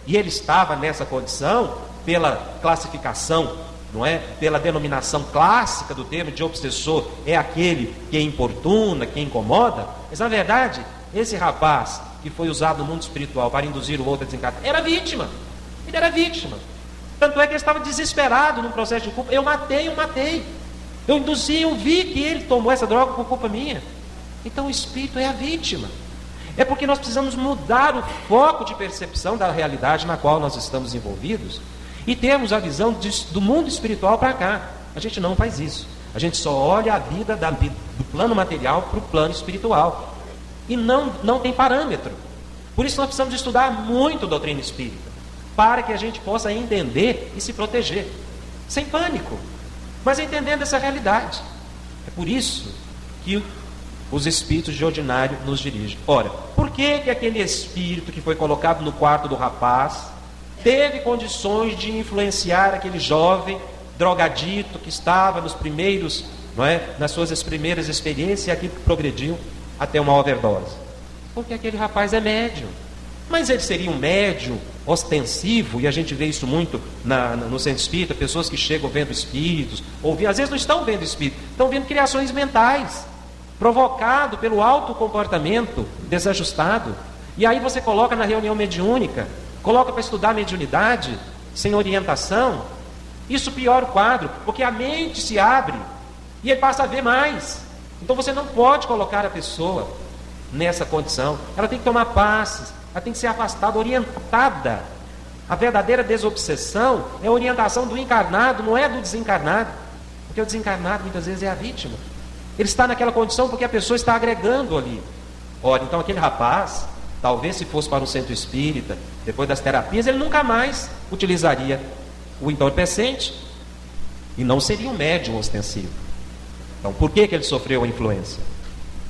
e ele estava nessa condição pela classificação, não é? Pela denominação clássica do termo de obsessor, é aquele que importuna, que incomoda. Mas na verdade, esse rapaz que foi usado no mundo espiritual para induzir o outro a desencarnar era vítima. Ele era vítima. Tanto é que ele estava desesperado no processo de culpa. Eu matei. Eu induzi, eu vi que ele tomou essa droga por culpa minha. Então o espírito é a vítima. É porque nós precisamos mudar o foco de percepção da realidade na qual nós estamos envolvidos e termos a visão do mundo espiritual para cá. A gente não faz isso. A gente só olha a vida do plano material para o plano espiritual. E não tem parâmetro. Por isso nós precisamos estudar muito a doutrina espírita, para que a gente possa entender e se proteger, sem pânico, mas entendendo essa realidade. É por isso que os espíritos de ordinário nos dirigem. Ora, por que aquele espírito que foi colocado no quarto do rapaz teve condições de influenciar aquele jovem drogadito que estava nos primeiros, não é, nas suas primeiras experiências, e aquilo que progrediu até uma overdose? Porque aquele rapaz é médium. Mas ele seria um médium ostensivo, e a gente vê isso muito no centro espírita, pessoas que chegam vendo espíritos, às vezes não estão vendo espíritos, estão vendo criações mentais, provocado pelo alto comportamento desajustado. E aí você coloca na reunião mediúnica, coloca para estudar mediunidade, sem orientação, isso piora o quadro, porque a mente se abre, e ele passa a ver mais. Então você não pode colocar a pessoa nessa condição, ela tem que tomar passes, ela tem que ser afastada, orientada. A verdadeira desobsessão é a orientação do encarnado, não é do desencarnado. Porque o desencarnado muitas vezes é a vítima. Ele está naquela condição porque a pessoa está agregando ali. Ora, então aquele rapaz, talvez se fosse para um centro espírita, depois das terapias, ele nunca mais utilizaria o entorpecente e não seria um médium ostensivo. Então, por que ele sofreu a influência?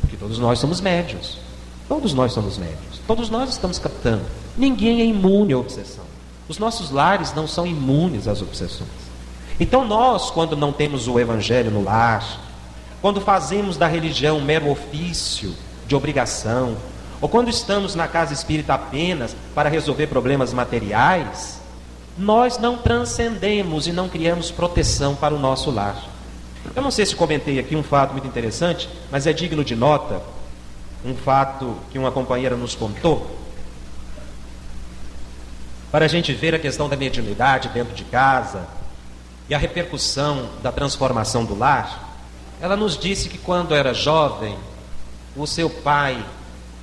Porque todos nós somos médiuns. Todos nós somos médiuns. Todos nós estamos captando. Ninguém é imune à obsessão. Os nossos lares não são imunes às obsessões. Então nós, quando não temos o evangelho no lar, quando fazemos da religião um mero ofício de obrigação, ou quando estamos na casa espírita apenas para resolver problemas materiais, nós não transcendemos e não criamos proteção para o nosso lar. Eu não sei se comentei aqui um fato muito interessante, mas é digno de nota, um fato que uma companheira nos contou, para a gente ver a questão da mediunidade dentro de casa e a repercussão da transformação do lar. Ela nos disse que quando era jovem, o seu pai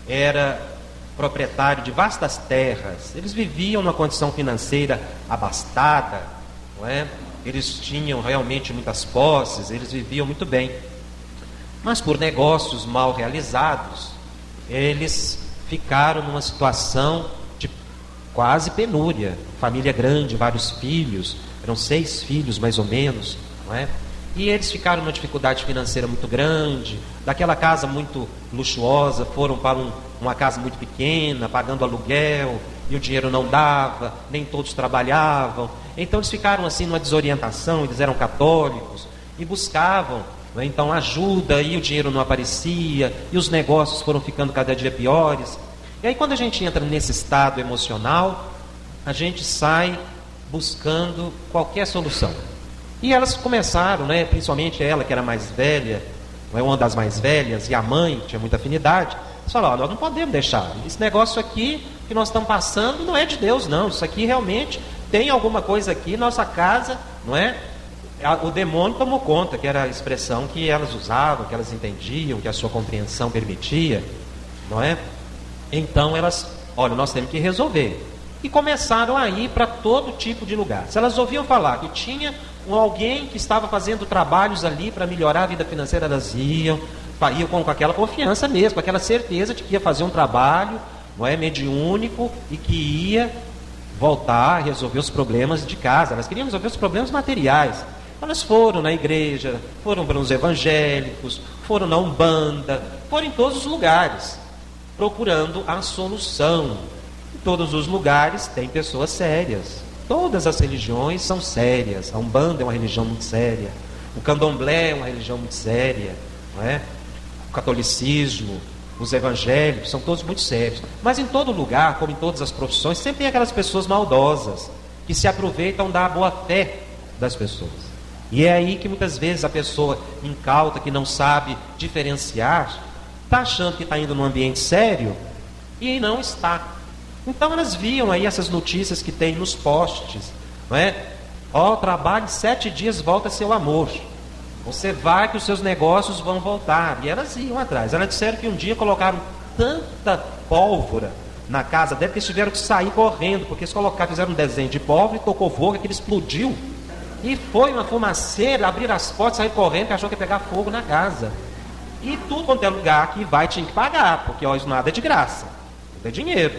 era proprietário de vastas terras, eles viviam numa condição financeira abastada, não é? Eles tinham realmente muitas posses, eles viviam muito bem, mas por negócios mal realizados, eles ficaram numa situação de quase penúria. Família grande, vários filhos, eram 6 filhos mais ou menos, não é? E eles ficaram numa dificuldade financeira muito grande. Daquela casa muito luxuosa, foram para uma casa muito pequena, pagando aluguel, e o dinheiro não dava, nem todos trabalhavam. Então eles ficaram assim numa desorientação. Eles eram católicos e buscavam, né, então ajuda, e o dinheiro não aparecia, e os negócios foram ficando cada dia piores. E aí quando a gente entra nesse estado emocional, a gente sai buscando qualquer solução. E elas começaram, né, principalmente ela que era mais velha, uma das mais velhas, e a mãe, que tinha muita afinidade, eles falaram: nós não podemos deixar, esse negócio aqui que nós estamos passando não é de Deus não, isso aqui realmente tem alguma coisa aqui, nossa casa, não é? O demônio tomou conta, que era a expressão que elas usavam, que elas entendiam, que a sua compreensão permitia, não é? Então elas, olha, nós temos que resolver. E começaram a ir para todo tipo de lugar. Se elas ouviam falar que tinha alguém que estava fazendo trabalhos ali para melhorar a vida financeira, elas iam com aquela confiança mesmo, com aquela certeza de que ia fazer um trabalho, não é, mediúnico, e que ia voltar a resolver os problemas de casa. Elas queriam resolver os problemas materiais. Elas foram na igreja, foram para os evangélicos, foram na Umbanda, foram em todos os lugares, procurando a solução. Em todos os lugares tem pessoas sérias. Todas as religiões são sérias. A Umbanda é uma religião muito séria, o Candomblé é uma religião muito séria, não é? O catolicismo, os evangélicos, são todos muito sérios. Mas em todo lugar, como em todas as profissões, sempre tem aquelas pessoas maldosas que se aproveitam da boa fé das pessoas. E é aí que muitas vezes a pessoa incauta, que não sabe diferenciar, está achando que está indo num ambiente sério e não está. Então elas viam aí essas notícias que tem nos posts, não é? Ó, trabalhe 7 dias, volta seu amor. Você vai que os seus negócios vão voltar. E elas iam atrás. Elas disseram que um dia colocaram tanta pólvora na casa dela que eles tiveram que sair correndo, porque eles fizeram um desenho de pólvora e tocou fogo, aquilo explodiu. E foi uma fumaceira, abriram as portas, saíram correndo, que achou que ia pegar fogo na casa. E tudo quanto é lugar que vai tinha que pagar, porque ó, isso nada é de graça, tudo é dinheiro.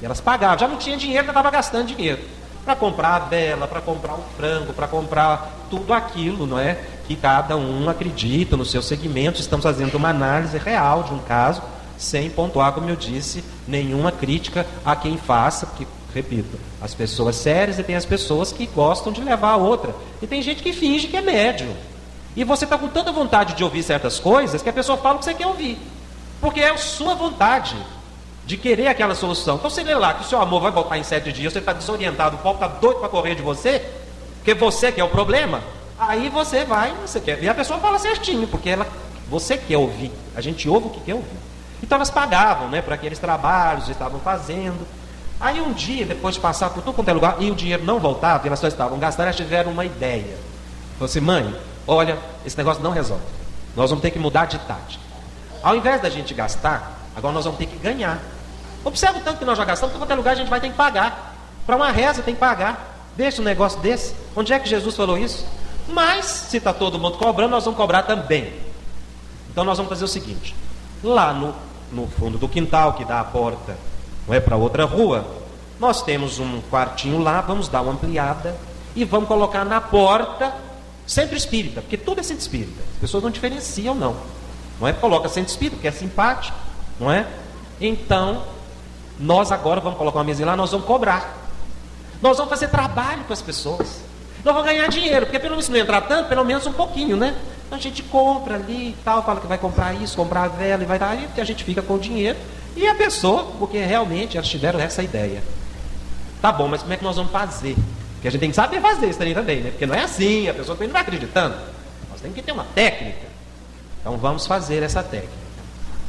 E elas pagavam, já não tinha dinheiro, já estava gastando dinheiro para comprar a vela, para comprar o frango, para comprar tudo aquilo, não é? Que cada um acredita no seu segmento. Estamos fazendo uma análise real de um caso, sem pontuar, como eu disse, nenhuma crítica a quem faça, porque, repito, as pessoas sérias e tem as pessoas que gostam de levar a outra. E tem gente que finge que é médium. E você está com tanta vontade de ouvir certas coisas que a pessoa fala o que você quer ouvir, porque é a sua vontade de querer aquela solução. Então você lê lá que o seu amor vai voltar em 7 dias, você está desorientado, o povo está doido para correr de você, porque você quer o problema. Aí você vai, você quer. E a pessoa fala certinho, porque você quer ouvir. A gente ouve o que quer ouvir. Então elas pagavam, né, por aqueles trabalhos que estavam fazendo. Aí um dia, depois de passar por tudo quanto é lugar, e o dinheiro não voltava, e elas só estavam gastando, elas tiveram uma ideia. Falou assim: mãe, olha, esse negócio não resolve. Nós vamos ter que mudar de tática. Ao invés da gente gastar, agora nós vamos ter que ganhar. Observa o tanto que nós já gastamos, porque qualquer lugar a gente vai ter que pagar Para uma reza tem que pagar. Deixa um negócio desse. Onde é que Jesus falou isso? Mas, se está todo mundo cobrando, nós vamos cobrar também. Então nós vamos fazer o seguinte: lá no fundo do quintal, que dá a porta, não é, para outra rua, nós temos um quartinho lá, vamos dar uma ampliada e vamos colocar na porta centro espírita, porque tudo é centro espírita. As pessoas não diferenciam, não. Não é? Coloca centro espírita, porque é simpático, não é? Então, nós agora vamos colocar uma mesinha lá, nós vamos cobrar. Nós vamos fazer trabalho com as pessoas. Nós vamos ganhar dinheiro, porque pelo menos se não entrar tanto, pelo menos um pouquinho, né? Então a gente compra ali e tal, fala que vai comprar isso, comprar a vela e vai dar, e a gente fica com o dinheiro. E a pessoa, porque realmente elas tiveram essa ideia. Tá bom, mas como é que nós vamos fazer? Porque a gente tem que saber fazer isso também, né? Porque não é assim, a pessoa também não vai acreditando. Nós temos que ter uma técnica. Então vamos fazer essa técnica.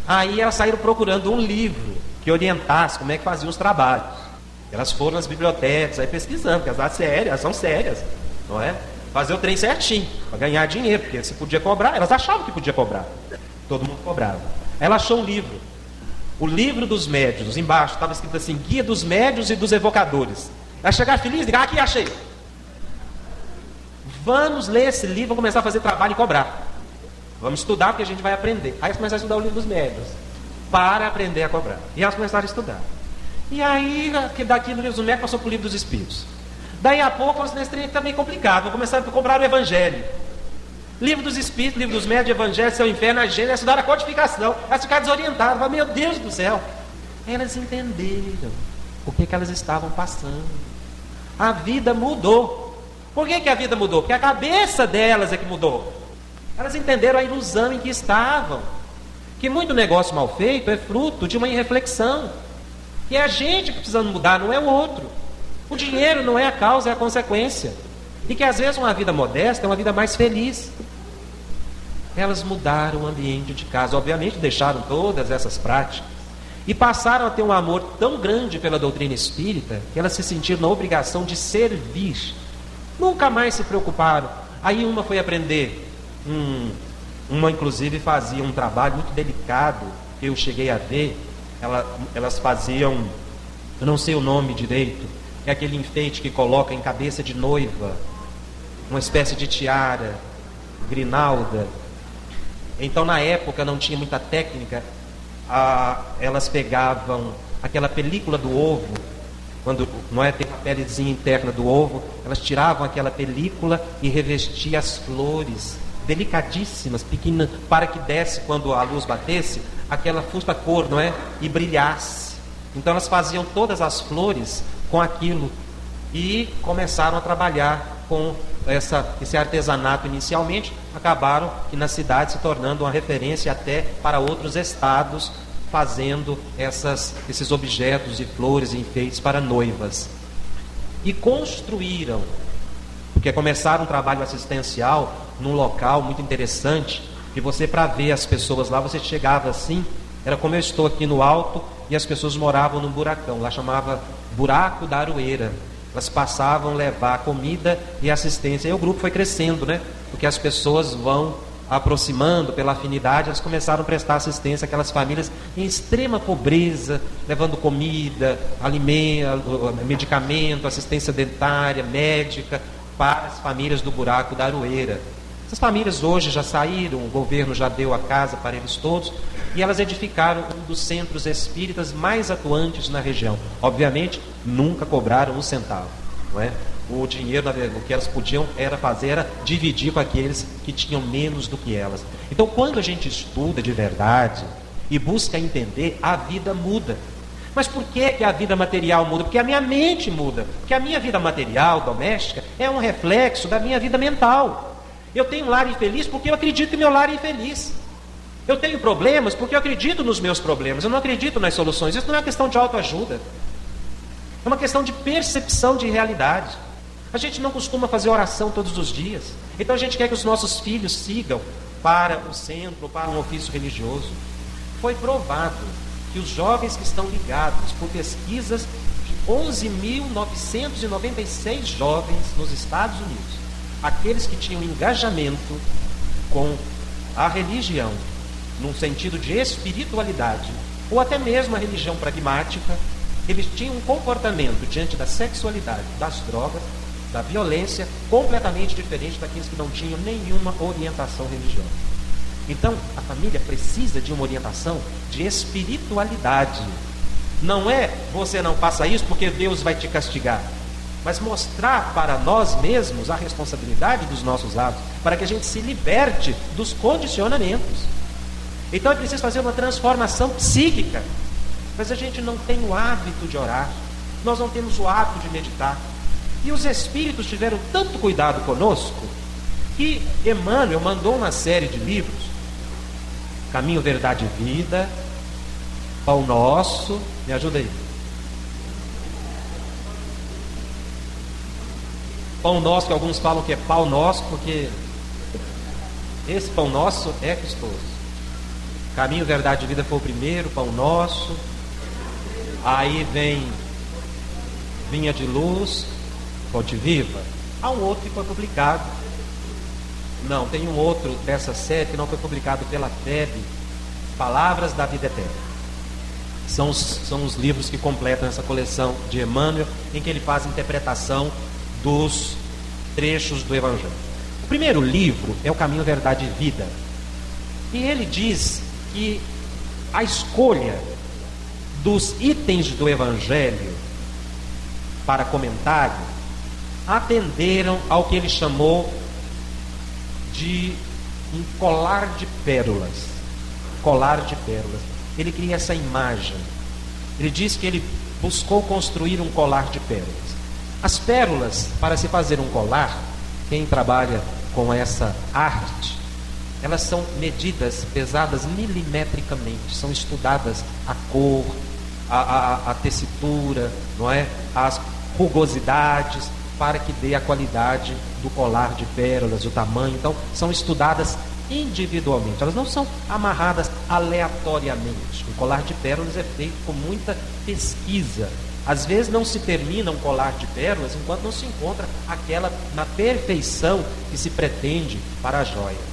Aí elas saíram procurando um livro que orientasse como é que faziam os trabalhos. Elas foram nas bibliotecas, aí pesquisando, porque elas são sérias, não é? Fazer o trem certinho, para ganhar dinheiro, porque se podia cobrar, elas achavam que podia cobrar. Todo mundo cobrava. Aí ela achou um livro, o livro dos médiuns, embaixo estava escrito assim: Guia dos Médiuns e dos Evocadores. Ela chegava feliz, ligar aqui, achei. Vamos ler esse livro, vamos começar a fazer trabalho e cobrar. Vamos estudar, porque a gente vai aprender. Aí elas começaram a estudar o livro dos médiuns, para aprender a cobrar. E elas começaram a estudar. E aí, daqui no livro dos médiuns, passou para o livro dos espíritos. Daí a pouco, nesse trem também complicado. Vou começar a cobrar o Evangelho. Livro dos Espíritos, livro dos Médiuns, Evangelho, Céu, Inferno, a Gênesis, estudar a codificação. Elas ficaram desorientadas. Falaram: meu Deus do céu. Elas entenderam o que elas estavam passando. A vida mudou. Por que a vida mudou? Porque a cabeça delas é que mudou. Elas entenderam a ilusão em que estavam. Que muito negócio mal feito é fruto de uma irreflexão. E é a gente que precisa mudar, não é o outro. O dinheiro não é a causa, é a consequência. E que às vezes uma vida modesta é uma vida mais feliz. Elas mudaram o ambiente de casa, obviamente deixaram todas essas práticas e passaram a ter um amor tão grande pela doutrina espírita que elas se sentiram na obrigação de servir. Nunca mais se preocuparam. Aí uma foi aprender, uma inclusive fazia um trabalho muito delicado, que eu cheguei a ver. Elas faziam, eu não sei o nome direito, é aquele enfeite que coloca em cabeça de noiva, uma espécie de tiara, grinalda. Então na época não tinha muita técnica. Elas pegavam aquela película do ovo, quando não é, tem a pelezinha interna do ovo, elas tiravam aquela película e revestiam as flores delicadíssimas, pequenas, para que desse, quando a luz batesse, aquela fusta cor, não é? E brilhasse. Então elas faziam todas as flores com aquilo e começaram a trabalhar com esse artesanato inicialmente. Acabaram que na cidade se tornando uma referência até para outros estados, fazendo esses objetos de flores e enfeites para noivas. E construíram, porque começaram um trabalho assistencial num local muito interessante, que você, para ver as pessoas lá, você chegava assim, era como eu estou aqui no alto, e as pessoas moravam num buracão, lá chamava Buraco da Aroeira. Elas passavam a levar comida e assistência, e o grupo foi crescendo, né? Porque as pessoas vão aproximando pela afinidade, elas começaram a prestar assistência àquelas famílias em extrema pobreza, levando comida, alimento, medicamento, assistência dentária, médica, para as famílias do Buraco da Aroeira. Essas famílias hoje já saíram, o governo já deu a casa para eles todos, e elas edificaram um dos centros espíritas mais atuantes na região. Obviamente, nunca cobraram um centavo, não é? O dinheiro, o que elas podiam fazer era dividir com aqueles que tinham menos do que elas. Então, quando a gente estuda de verdade e busca entender, a vida muda. Mas por que a vida material muda? Porque a minha mente muda. Porque a minha vida material, doméstica, é um reflexo da minha vida mental. Eu tenho um lar infeliz porque eu acredito que meu lar é infeliz. Eu tenho problemas porque eu acredito nos meus problemas. Eu não acredito nas soluções. Isso não é uma questão de autoajuda. É uma questão de percepção de realidade. A gente não costuma fazer oração todos os dias. Então a gente quer que os nossos filhos sigam para o centro, para um ofício religioso. Foi provado que os jovens que estão ligados por pesquisas de 11.996 jovens nos Estados Unidos, aqueles que tinham engajamento com a religião, num sentido de espiritualidade, ou até mesmo a religião pragmática, Eles tinham um comportamento diante da sexualidade, das drogas, da violência, completamente diferente daqueles que não tinham nenhuma orientação religiosa. Então, a família precisa de uma orientação de espiritualidade. Não é você não faça isso porque Deus vai te castigar, mas mostrar para nós mesmos a responsabilidade dos nossos atos, para que a gente se liberte dos condicionamentos. Então é preciso fazer uma transformação psíquica. Mas a gente não tem o hábito de orar, nós não temos o hábito de meditar. E os Espíritos tiveram tanto cuidado conosco, que Emmanuel mandou uma série de livros, Caminho, Verdade e Vida, Pão Nosso, me ajuda aí. Pão Nosso, que alguns falam que é pau nosso, porque esse Pão Nosso é custoso. Caminho, Verdade e Vida foi o primeiro, Pão Nosso. Aí vem Vinha de Luz, Fonte Viva. Há um outro que foi publicado. Não, tem um outro dessa série que não foi publicado pela FEB, Palavras da Vida Eterna. São os livros que completam essa coleção de Emmanuel, em que ele faz a interpretação dos trechos do Evangelho. O primeiro livro é o Caminho, Verdade e Vida. E ele diz que a escolha dos itens do Evangelho para comentário atenderam ao que ele chamou de um colar de pérolas. Colar de pérolas. Ele cria essa imagem. Ele diz que ele buscou construir um colar de pérolas. As pérolas, para se fazer um colar, quem trabalha com essa arte, elas são medidas, pesadas milimetricamente, são estudadas a cor, a tessitura, não é? As rugosidades, para que dê a qualidade do colar de pérolas, o tamanho. Então, são estudadas individualmente, elas não são amarradas aleatoriamente. O colar de pérolas é feito com muita pesquisa. Às vezes não se termina um colar de pérolas enquanto não se encontra aquela na perfeição que se pretende para a joia.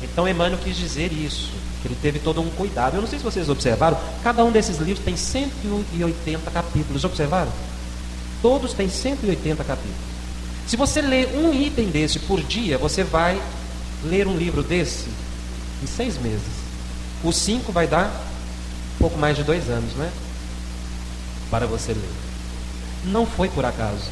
Então Emmanuel quis dizer isso, que ele teve todo um cuidado. Eu não sei se vocês observaram, cada um desses livros tem 180 capítulos, observaram? Todos têm 180 capítulos. Se você ler um item desse por dia, você vai ler um livro desse em 6 meses. Os 5 vai dar um pouco mais de 2 anos, né? Para você ler. Não foi por acaso.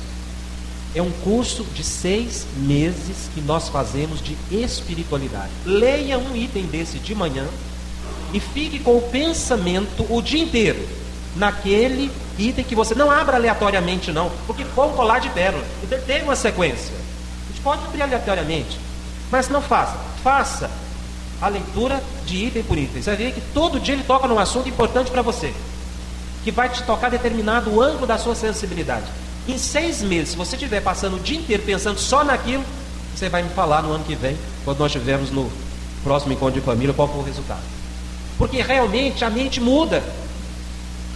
É um curso de 6 meses que nós fazemos de espiritualidade. Leia um item desse de manhã e fique com o pensamento o dia inteiro naquele item, que você não abra aleatoriamente não, porque foi um colar de pérola, então tem uma sequência. A gente pode abrir aleatoriamente, mas não faça. Faça a leitura de item por item. Você vai ver que todo dia ele toca num assunto importante para você, que vai te tocar determinado ângulo da sua sensibilidade. Em 6 meses, se você estiver passando o dia inteiro pensando só naquilo, você vai me falar no ano que vem, quando nós estivermos no próximo encontro de família, qual foi o resultado. Porque realmente a mente muda.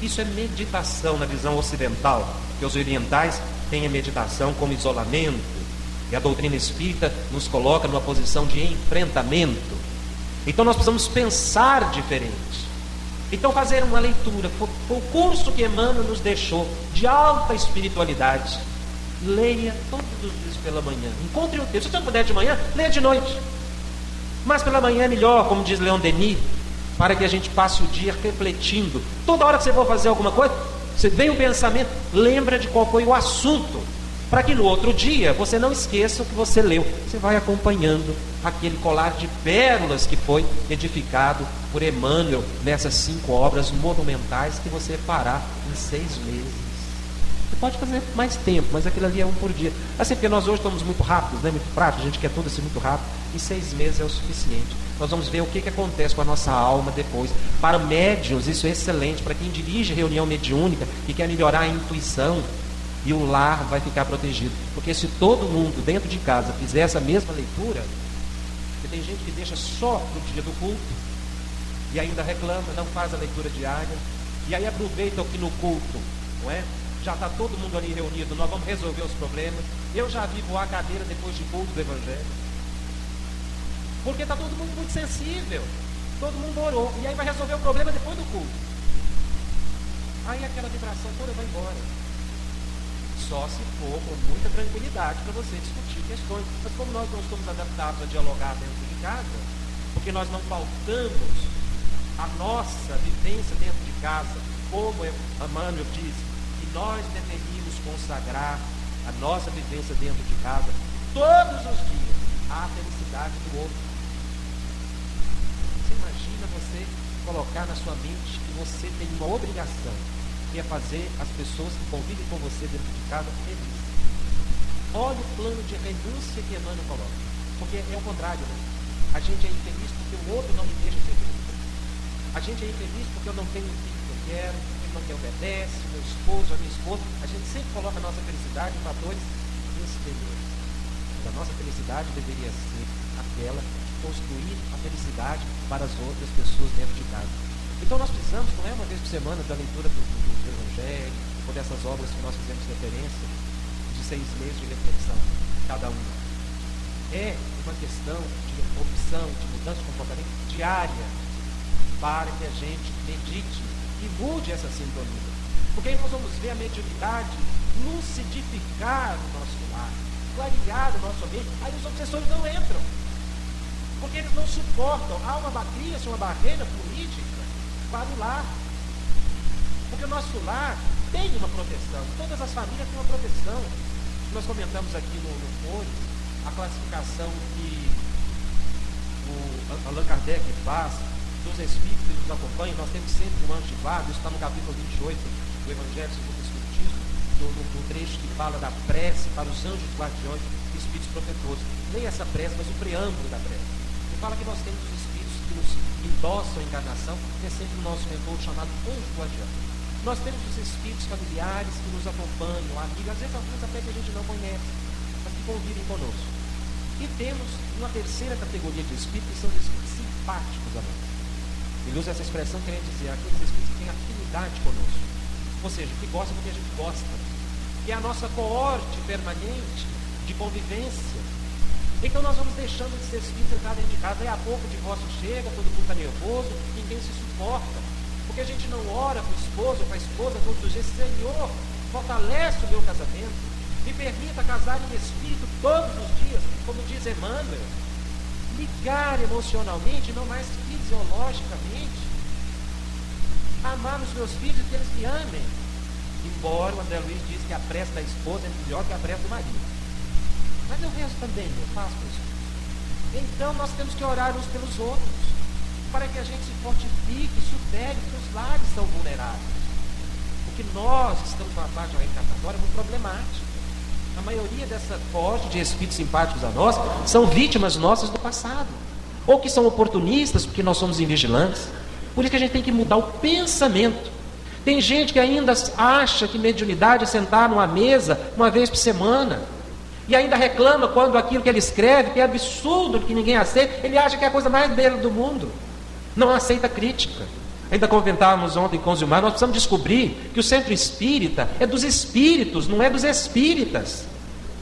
Isso é meditação na visão ocidental, que os orientais têm a meditação como isolamento, e a doutrina espírita nos coloca numa posição de enfrentamento. Então nós precisamos pensar diferente. Então fazer uma leitura, o curso que Emmanuel nos deixou, de alta espiritualidade. Leia todos os dias pela manhã, encontre um texto. Se você não puder de manhã, leia de noite. Mas pela manhã é melhor, como diz Leon Denis, para que a gente passe o dia refletindo. Toda hora que você for fazer alguma coisa, você vem um pensamento, lembra de qual foi o assunto, para que no outro dia você não esqueça o que você leu. Você vai acompanhando aquele colar de pérolas que foi edificado por Emmanuel nessas 5 obras monumentais que você fará em 6 meses. Você pode fazer mais tempo, mas aquilo ali é um por dia. Assim, porque nós hoje estamos muito rápidos, né? Muito práticos, a gente quer tudo assim muito rápido. Em 6 meses é o suficiente. Nós vamos ver o que acontece com a nossa alma depois. Para médiuns, isso é excelente. Para quem dirige reunião mediúnica e quer melhorar a intuição, e o lar vai ficar protegido. Porque se todo mundo dentro de casa fizer essa mesma leitura, porque tem gente que deixa só no dia do culto e ainda reclama, não faz a leitura diária, e aí aproveita que no culto, não é? Já está todo mundo ali reunido, nós vamos resolver os problemas. Eu já vi voar a cadeira depois de culto do Evangelho, porque está todo mundo muito sensível, todo mundo orou, e aí vai resolver o problema depois do culto. aí aquela vibração toda vai embora. Só se for com muita tranquilidade para você discutir questões. Mas como nós não estamos adaptados a dialogar dentro de casa, porque nós não pautamos a nossa vivência dentro de casa, como Emmanuel diz, que nós deveríamos consagrar a nossa vivência dentro de casa todos os dias à felicidade do outro. Você imagina você colocar na sua mente que você tem uma obrigação, que é fazer as pessoas que convivem com você dentro de casa felizes. Olha o plano de renúncia que Emmanuel coloca. Porque é o contrário, né? A gente é infeliz porque o outro não me deixa ser feliz. A gente é infeliz porque eu não tenho o filho que eu quero, ele não me obedece, meu esposo, a minha esposa. A gente sempre coloca a nossa felicidade em fatores exteriores. Mas a nossa felicidade deveria ser aquela de construir a felicidade para as outras pessoas dentro de casa. Então nós precisamos, não é uma vez por semana, da leitura do Evangelho, ou dessas obras que nós fizemos referência, de 6 meses de reflexão, cada uma. É uma questão de opção, de mudança de comportamento diária, para que a gente medite e mude essa sintonia. Porque aí nós vamos ver a mediunidade lucidificar o nosso lar, clarear o nosso ambiente, aí os obsessores não entram. Porque eles não suportam. Há uma barreira política para o lar. Porque o nosso lar tem uma proteção. Todas as famílias têm uma proteção. Nós comentamos aqui no fórum a classificação que o Allan Kardec faz dos espíritos que nos acompanham. Nós temos sempre um anjo de guarda. Isso está no capítulo 28 do Evangelho segundo o Espiritismo, no trecho que fala da prece para os anjos guardiões e espíritos protetores. Nem essa prece, mas o preâmbulo da prece. Ele fala que nós temos os espíritos que nos endossam a encarnação, que é sempre o nosso mentor chamado anjo guardião. Nós temos os espíritos familiares que nos acompanham, amigos, às vezes alguns até que a gente não conhece, mas que convivem conosco. E temos uma terceira categoria de espíritos, que são os espíritos simpáticos a nós. Ele usa essa expressão querendo dizer aqueles espíritos que têm afinidade conosco, ou seja, que gostam porque a gente gosta, que é a nossa coorte permanente de convivência. Então nós vamos deixando de ser espíritos entrar dentro de casa. Daí a pouco o divórcio chega, todo mundo está nervoso, ninguém se suporta, porque a gente não ora para o esposo ou para a esposa todos os dias. Senhor, fortalece o meu casamento, me permita casar em espírito todos os dias, como diz Emmanuel, ligar emocionalmente, não mais fisiologicamente, amar os meus filhos e que eles me amem. Embora o André Luiz diz que a prece da esposa é melhor que a prece do marido, mas eu rezo também, eu faço isso. Então nós temos que orar uns pelos outros, para que a gente se fortifique, supere, porque os lares são vulneráveis. Porque nós estamos numa fase reencarnatória muito problemática. A maioria dessa corte de espíritos simpáticos a nós são vítimas nossas do passado, ou que são oportunistas porque nós somos invigilantes. Por isso que a gente tem que mudar o pensamento. Tem gente que ainda acha que mediunidade é sentar numa mesa uma vez por semana, e ainda reclama quando aquilo que ele escreve, que é absurdo, que ninguém aceita, ele acha que é a coisa mais bela do mundo. Não aceita crítica. Ainda comentávamos ontem com os irmãos, nós precisamos descobrir que o centro espírita é dos espíritos, não é dos espíritas.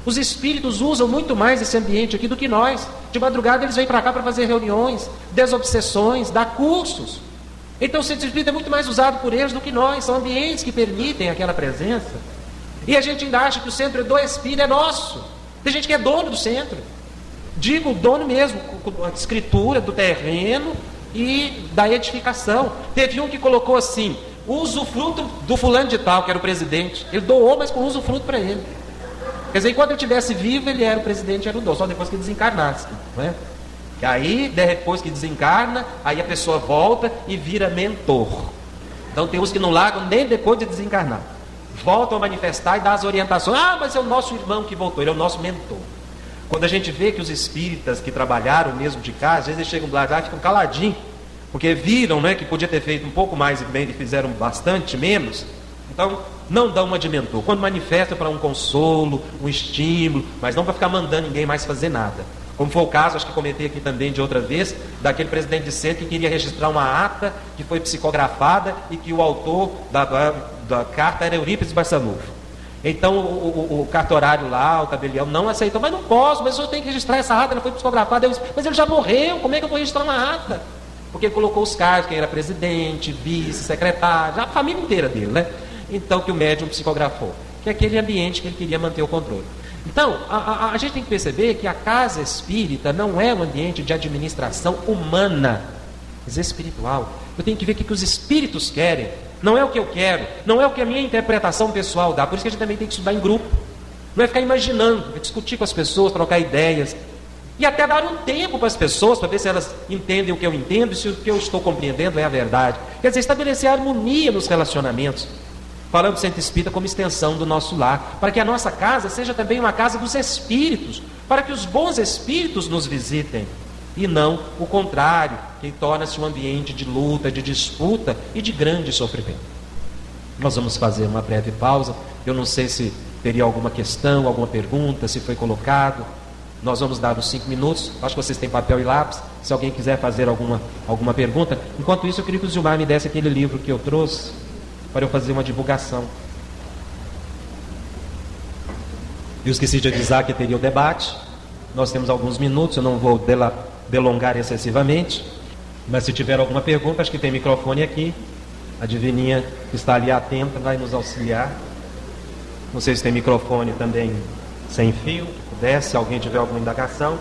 Os espíritos usam muito mais esse ambiente aqui do que nós. De madrugada eles vêm para cá para fazer reuniões, desobsessões, dar cursos. Então o centro espírita é muito mais usado por eles do que nós. São ambientes que permitem aquela presença. E a gente ainda acha que o centro do espírito é nosso. Tem gente que é dono do centro. Digo dono mesmo, com a escritura do terreno e da edificação. Teve um que colocou assim: usufruto do fulano de tal, que era o presidente. Ele doou, mas com usufruto para ele. Quer dizer, enquanto ele estivesse vivo, ele era o presidente, era o dono, só depois que desencarnasse, não é? Que aí, depois que desencarna, aí a pessoa volta e vira mentor. Então tem uns que não largam nem depois de desencarnar. Voltam a manifestar e dar as orientações. Ah, mas é o nosso irmão que voltou, ele é o nosso mentor. Quando a gente vê que os espíritas que trabalharam mesmo de casa, às vezes eles chegam lá e ficam caladinhos, porque viram, né, que podia ter feito um pouco mais e bem, e fizeram bastante menos. Então, não dão uma de mentor. Quando manifesta para um consolo, um estímulo, mas não para ficar mandando ninguém mais fazer nada. Como foi o caso, acho que comentei aqui também de outra vez, daquele presidente de centro que queria registrar uma ata que foi psicografada e que o autor da carta era Eurípides Barçanufo. Então o cartorário lá, o tabelião, não aceitou. Mas não posso, mas eu tenho que registrar essa ata, ela foi psicografada. Eu disse, mas ele já morreu, como é que eu vou registrar uma ata? porque ele colocou os cargos, quem era presidente, vice, secretário, a família inteira dele, né? Então, que o médium psicografou, que é aquele ambiente que ele queria manter o controle. Então, a gente tem que perceber que a casa espírita não é um ambiente de administração humana, mas espiritual. Eu tenho que ver o que os espíritos querem, não é o que eu quero, não é o que a minha interpretação pessoal dá. Por isso que a gente também tem que estudar em grupo, não é ficar imaginando, é discutir com as pessoas, trocar ideias, e até dar um tempo para as pessoas, para ver se elas entendem o que eu entendo e se o que eu estou compreendendo é a verdade. Quer dizer, estabelecer harmonia nos relacionamentos. Falando do centro espírita como extensão do nosso lar, para que a nossa casa seja também uma casa dos espíritos, para que os bons espíritos nos visitem, e não o contrário, que torna-se um ambiente de luta, de disputa e de grande sofrimento. Nós vamos fazer uma breve pausa. Eu não sei se teria alguma questão, alguma pergunta, se foi colocado. Nós vamos dar uns 5 minutos. Acho que vocês têm papel e lápis, se alguém quiser fazer alguma pergunta. Enquanto isso, eu queria que o Gilmar me desse aquele livro que eu trouxe, para eu fazer uma divulgação. Eu esqueci de avisar que teria o debate. Nós temos alguns minutos, eu não vou delongar excessivamente, mas se tiver alguma pergunta, acho que tem microfone aqui. A divininha que está ali atenta vai nos auxiliar. Não sei se tem microfone também sem fio, se alguém tiver alguma indagação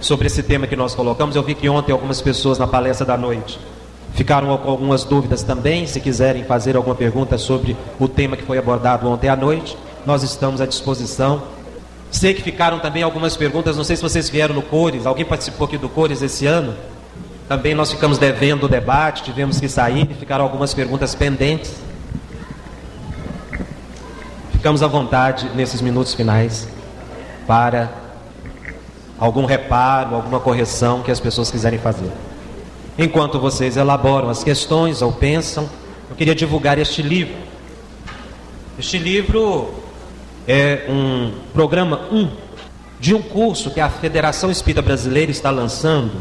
sobre esse tema que nós colocamos. Eu vi que ontem algumas pessoas na palestra da noite ficaram com algumas dúvidas também. Se quiserem fazer alguma pergunta sobre o tema que foi abordado ontem à noite, nós estamos à disposição. Sei que ficaram também algumas perguntas, não sei se vocês vieram no Cores, alguém participou aqui do Cores esse ano? Também nós ficamos devendo o debate, tivemos que sair, ficaram algumas perguntas pendentes. Ficamos à vontade nesses minutos finais para algum reparo, alguma correção que as pessoas quiserem fazer. Enquanto vocês elaboram as questões ou pensam, eu queria divulgar este livro. Este livro é um programa 1 de um curso que a Federação Espírita Brasileira está lançando.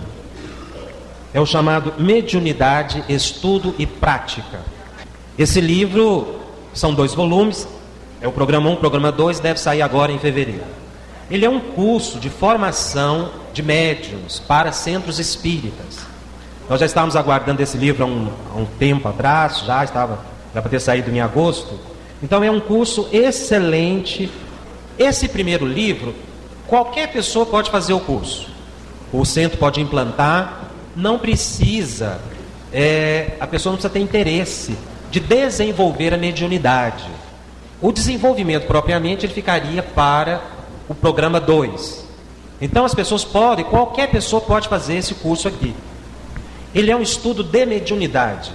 É o chamado Mediunidade, Estudo e Prática. Esse livro são 2 volumes, é o programa 1, o programa 2 deve sair agora em fevereiro. Ele é um curso de formação de médiuns para centros espíritas. Nós já estávamos aguardando esse livro há um tempo atrás, já para ter saído em agosto. Então é um curso excelente. Esse primeiro livro, qualquer pessoa pode fazer o curso. O centro pode implantar, não precisa, a pessoa não precisa ter interesse de desenvolver a mediunidade. O desenvolvimento propriamente ele ficaria para o programa 2. Então as pessoas podem, qualquer pessoa pode fazer esse curso aqui. Ele é um estudo de mediunidade.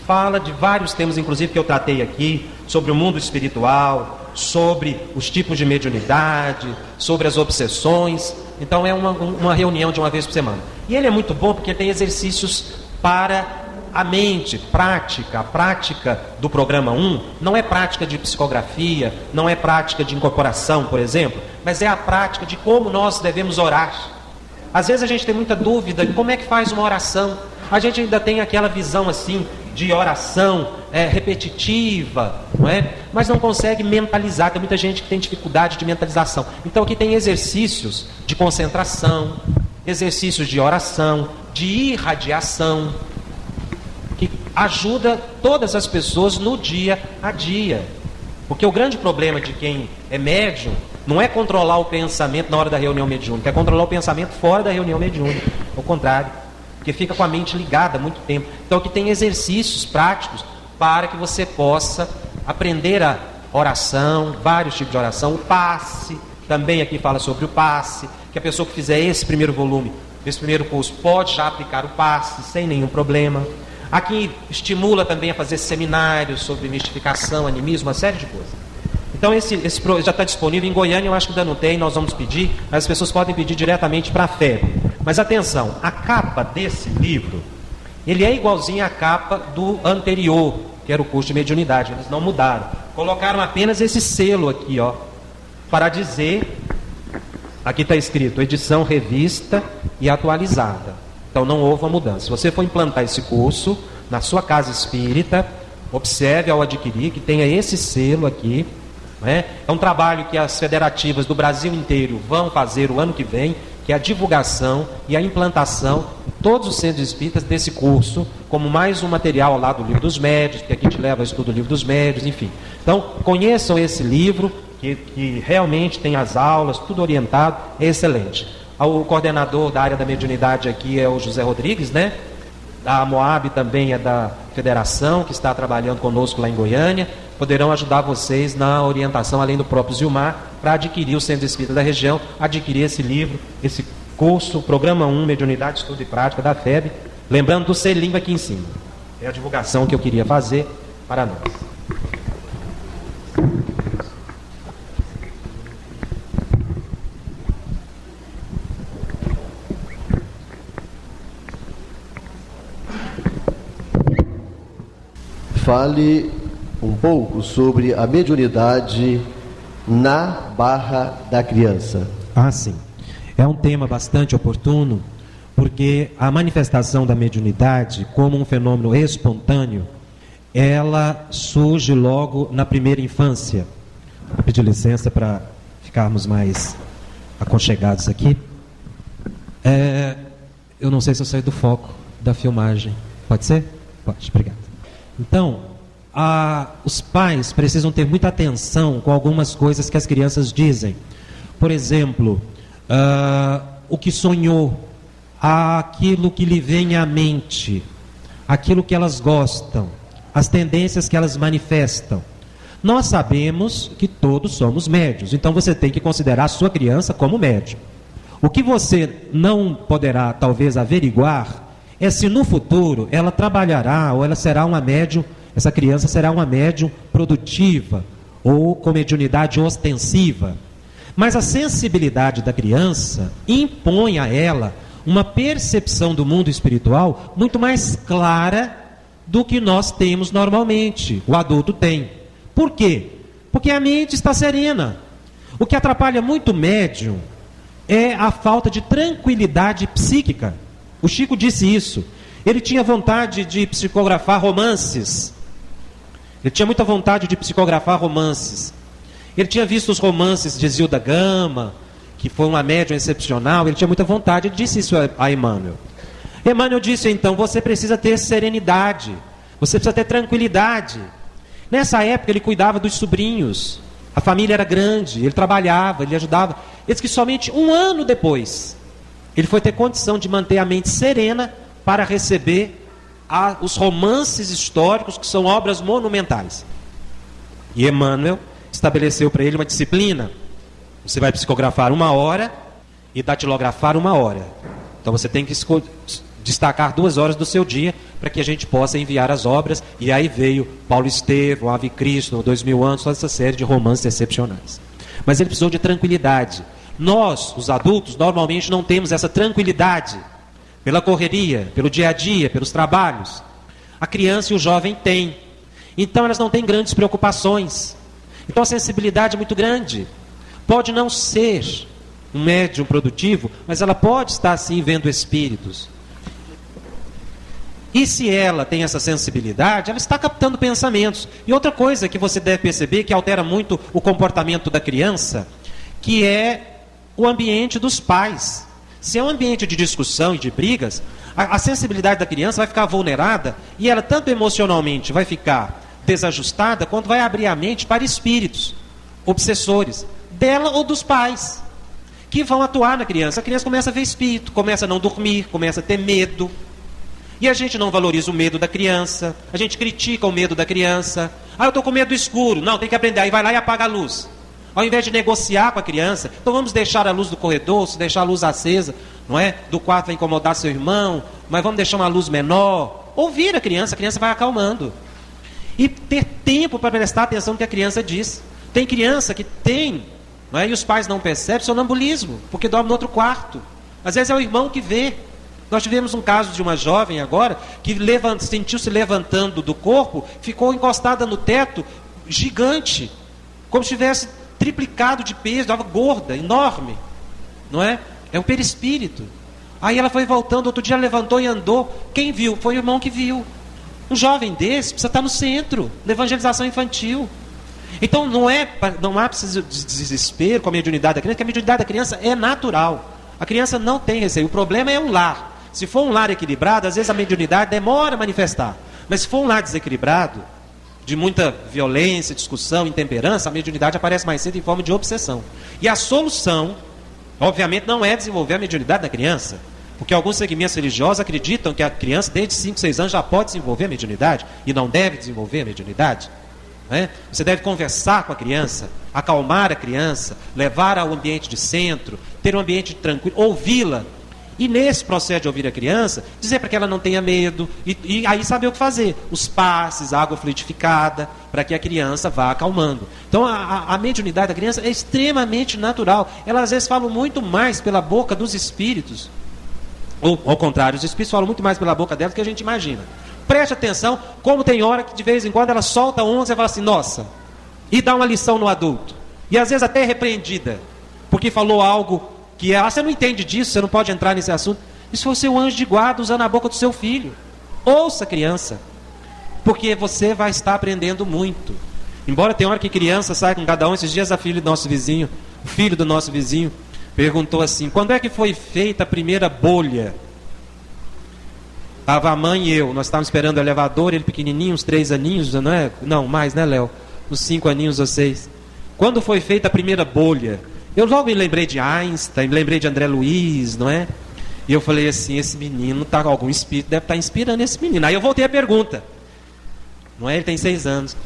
Fala de vários temas, inclusive que eu tratei aqui, sobre o mundo espiritual, sobre os tipos de mediunidade, sobre as obsessões. Então é uma reunião de uma vez por semana. E ele é muito bom porque tem exercícios para a mente, prática. A prática do programa 1 não é prática de psicografia, não é prática de incorporação, por exemplo, mas é a prática de como nós devemos orar. Às vezes a gente tem muita dúvida de como é que faz uma oração. A gente ainda tem aquela visão assim de oração repetitiva, não é? Mas não consegue mentalizar. Tem muita gente que tem dificuldade de mentalização. Então aqui tem exercícios de concentração, exercícios de oração, de irradiação, que ajuda todas as pessoas no dia a dia. Porque o grande problema de quem é médium não é controlar o pensamento na hora da reunião mediúnica, é controlar o pensamento fora da reunião mediúnica. Ao contrário, porque fica com a mente ligada há muito tempo. Então aqui tem exercícios práticos para que você possa aprender a oração, vários tipos de oração, o passe, também aqui fala sobre o passe, que a pessoa que fizer esse primeiro volume, esse primeiro curso, pode já aplicar o passe sem nenhum problema. Aqui estimula também a fazer seminários sobre mistificação, animismo, uma série de coisas. Então esse já está disponível em Goiânia, eu acho que ainda não tem, nós vamos pedir, mas as pessoas podem pedir diretamente para a FEB. Mas atenção, a capa desse livro, ele é igualzinho à capa do anterior, que era o curso de mediunidade, eles não mudaram. Colocaram apenas esse selo aqui, ó, para dizer, aqui está escrito, edição revista e atualizada. Então não houve uma mudança. Se você for implantar esse curso na sua casa espírita, observe ao adquirir que tenha esse selo aqui. É um trabalho que as federativas do Brasil inteiro vão fazer o ano que vem, que é a divulgação e a implantação em todos os centros espíritas desse curso, como mais um material ao lado do Livro dos Médiuns, que a gente leva ao estudo do Livro dos Médiuns, enfim. Então, conheçam esse livro, que realmente tem as aulas, tudo orientado, é excelente. O coordenador da área da mediunidade aqui é o José Rodrigues, né? A Moab também é da federação, que está trabalhando conosco lá em Goiânia. Poderão ajudar vocês na orientação, além do próprio Zilmar, para adquirir o Centro Espírita da região, adquirir esse livro, esse curso, Programa 1, Mediunidade, Estudo e Prática da FEB. Lembrando do selinho aqui em cima. É a divulgação que eu queria fazer para nós. Fale um pouco sobre a mediunidade na Barra da Criança. Sim. É um tema bastante oportuno, porque a manifestação da mediunidade, como um fenômeno espontâneo, ela surge logo na primeira infância. Vou pedir licença para ficarmos mais aconchegados aqui. Eu não sei se eu saí do foco da filmagem. Pode ser? Pode, obrigado. Então, os pais precisam ter muita atenção com algumas coisas que as crianças dizem. Por exemplo, o que sonhou, aquilo que lhe vem à mente, aquilo que elas gostam, as tendências que elas manifestam. Nós sabemos que todos somos médiuns, então você tem que considerar a sua criança como médium. O que você não poderá, talvez, averiguar é se no futuro ela trabalhará ou ela será uma médium, essa criança será uma médium produtiva ou com mediunidade ostensiva. Mas a sensibilidade da criança impõe a ela uma percepção do mundo espiritual muito mais clara do que nós temos normalmente, o adulto tem. Por quê? Porque a mente está serena. O que atrapalha muito o médium é a falta de tranquilidade psíquica. O Chico disse isso. Ele tinha vontade de psicografar romances. Ele tinha muita vontade de psicografar romances. Ele tinha visto os romances de Zilda Gama, que foi uma médium excepcional. Ele tinha muita vontade. Ele disse isso a Emmanuel. Emmanuel disse, então, você precisa ter serenidade. Você precisa ter tranquilidade. Nessa época ele cuidava dos sobrinhos. A família era grande, ele trabalhava, ele ajudava. Ele disse que somente um ano depois ele foi ter condição de manter a mente serena para receber os romances históricos, que são obras monumentais. E Emmanuel estabeleceu para ele uma disciplina. Você vai psicografar 1 hora e datilografar 1 hora. Então você tem que destacar 2 horas do seu dia para que a gente possa enviar as obras. E aí veio Paulo Estevão, Ave Cristo, 2000 anos, toda essa série de romances excepcionais. Mas ele precisou de tranquilidade. Nós, os adultos, normalmente não temos essa tranquilidade pela correria, pelo dia a dia, pelos trabalhos. A criança e o jovem têm. Então elas não têm grandes preocupações. Então a sensibilidade é muito grande. Pode não ser um médium produtivo, mas ela pode estar sim vendo espíritos. E se ela tem essa sensibilidade, ela está captando pensamentos. E outra coisa que você deve perceber, que altera muito o comportamento da criança, que é o ambiente dos pais. Se é um ambiente de discussão e de brigas, a sensibilidade da criança vai ficar vulnerada e ela tanto emocionalmente vai ficar desajustada, quanto vai abrir a mente para espíritos obsessores, dela ou dos pais, que vão atuar na criança. A criança começa a ver espírito, começa a não dormir, começa a ter medo. E a gente não valoriza o medo da criança, a gente critica o medo da criança. Eu estou com medo do escuro. Não, tem que aprender. Aí vai lá e apaga a luz. Ao invés de negociar com a criança, então vamos deixar a luz do corredor, se deixar a luz acesa, não é? Do quarto vai incomodar seu irmão, mas vamos deixar uma luz menor. Ouvir a criança vai acalmando. E ter tempo para prestar atenção no que a criança diz. Tem criança que tem, não é? E os pais não percebem, sonambulismo, porque dorme no outro quarto. Às vezes é o irmão que vê. Nós tivemos um caso de uma jovem agora, que sentiu-se levantando do corpo, ficou encostada no teto, gigante, como se tivesse triplicado de peso, estava gorda, enorme, não é? É um perispírito. Aí ela foi voltando, outro dia levantou e andou. Quem viu? Foi o irmão que viu. Um jovem desse precisa estar no centro da evangelização infantil. Então não há preciso de desespero com a mediunidade da criança, porque a mediunidade da criança é natural. A criança não tem receio. O problema é o lar. Se for um lar equilibrado, às vezes a mediunidade demora a manifestar. Mas se for um lar desequilibrado, de muita violência, discussão, intemperança, a mediunidade aparece mais cedo em forma de obsessão. E a solução, obviamente, não é desenvolver a mediunidade da criança. Porque alguns segmentos religiosos acreditam que a criança, desde 5, 6 anos, já pode desenvolver a mediunidade e não deve desenvolver a mediunidade. Né? Você deve conversar com a criança, acalmar a criança, levar ao ambiente de centro, ter um ambiente tranquilo, ouvi-la. E nesse processo de ouvir a criança, dizer para que ela não tenha medo, e aí saber o que fazer. Os passes, a água fluidificada, para que a criança vá acalmando. Então a mediunidade da criança é extremamente natural. Ela às vezes fala muito mais pela boca dos espíritos, ou ao contrário, os espíritos falam muito mais pela boca delas do que a gente imagina. Preste atenção, como tem hora que de vez em quando ela solta um, você fala assim, nossa, e dá uma lição no adulto. E às vezes até é repreendida, porque falou algo que você não entende disso, você não pode entrar nesse assunto. Isso foi o seu anjo de guarda usando a boca do seu filho. Ouça, criança, porque você vai estar aprendendo muito. Embora tenha hora que criança sai com cada um, esses dias o filho do nosso vizinho perguntou assim, quando é que foi feita a primeira bolha? Estava a mãe e eu, nós estávamos esperando o elevador, ele pequenininho, uns 3 aninhos, não é? Não, mais, né, Léo? Uns 5 aninhos ou 6. Quando foi feita a primeira bolha? Eu logo me lembrei de Einstein, me lembrei de André Luiz, não é? E eu falei assim, esse menino, algum espírito deve estar inspirando esse menino. Aí eu voltei a pergunta, não é? Ele tem 6 anos.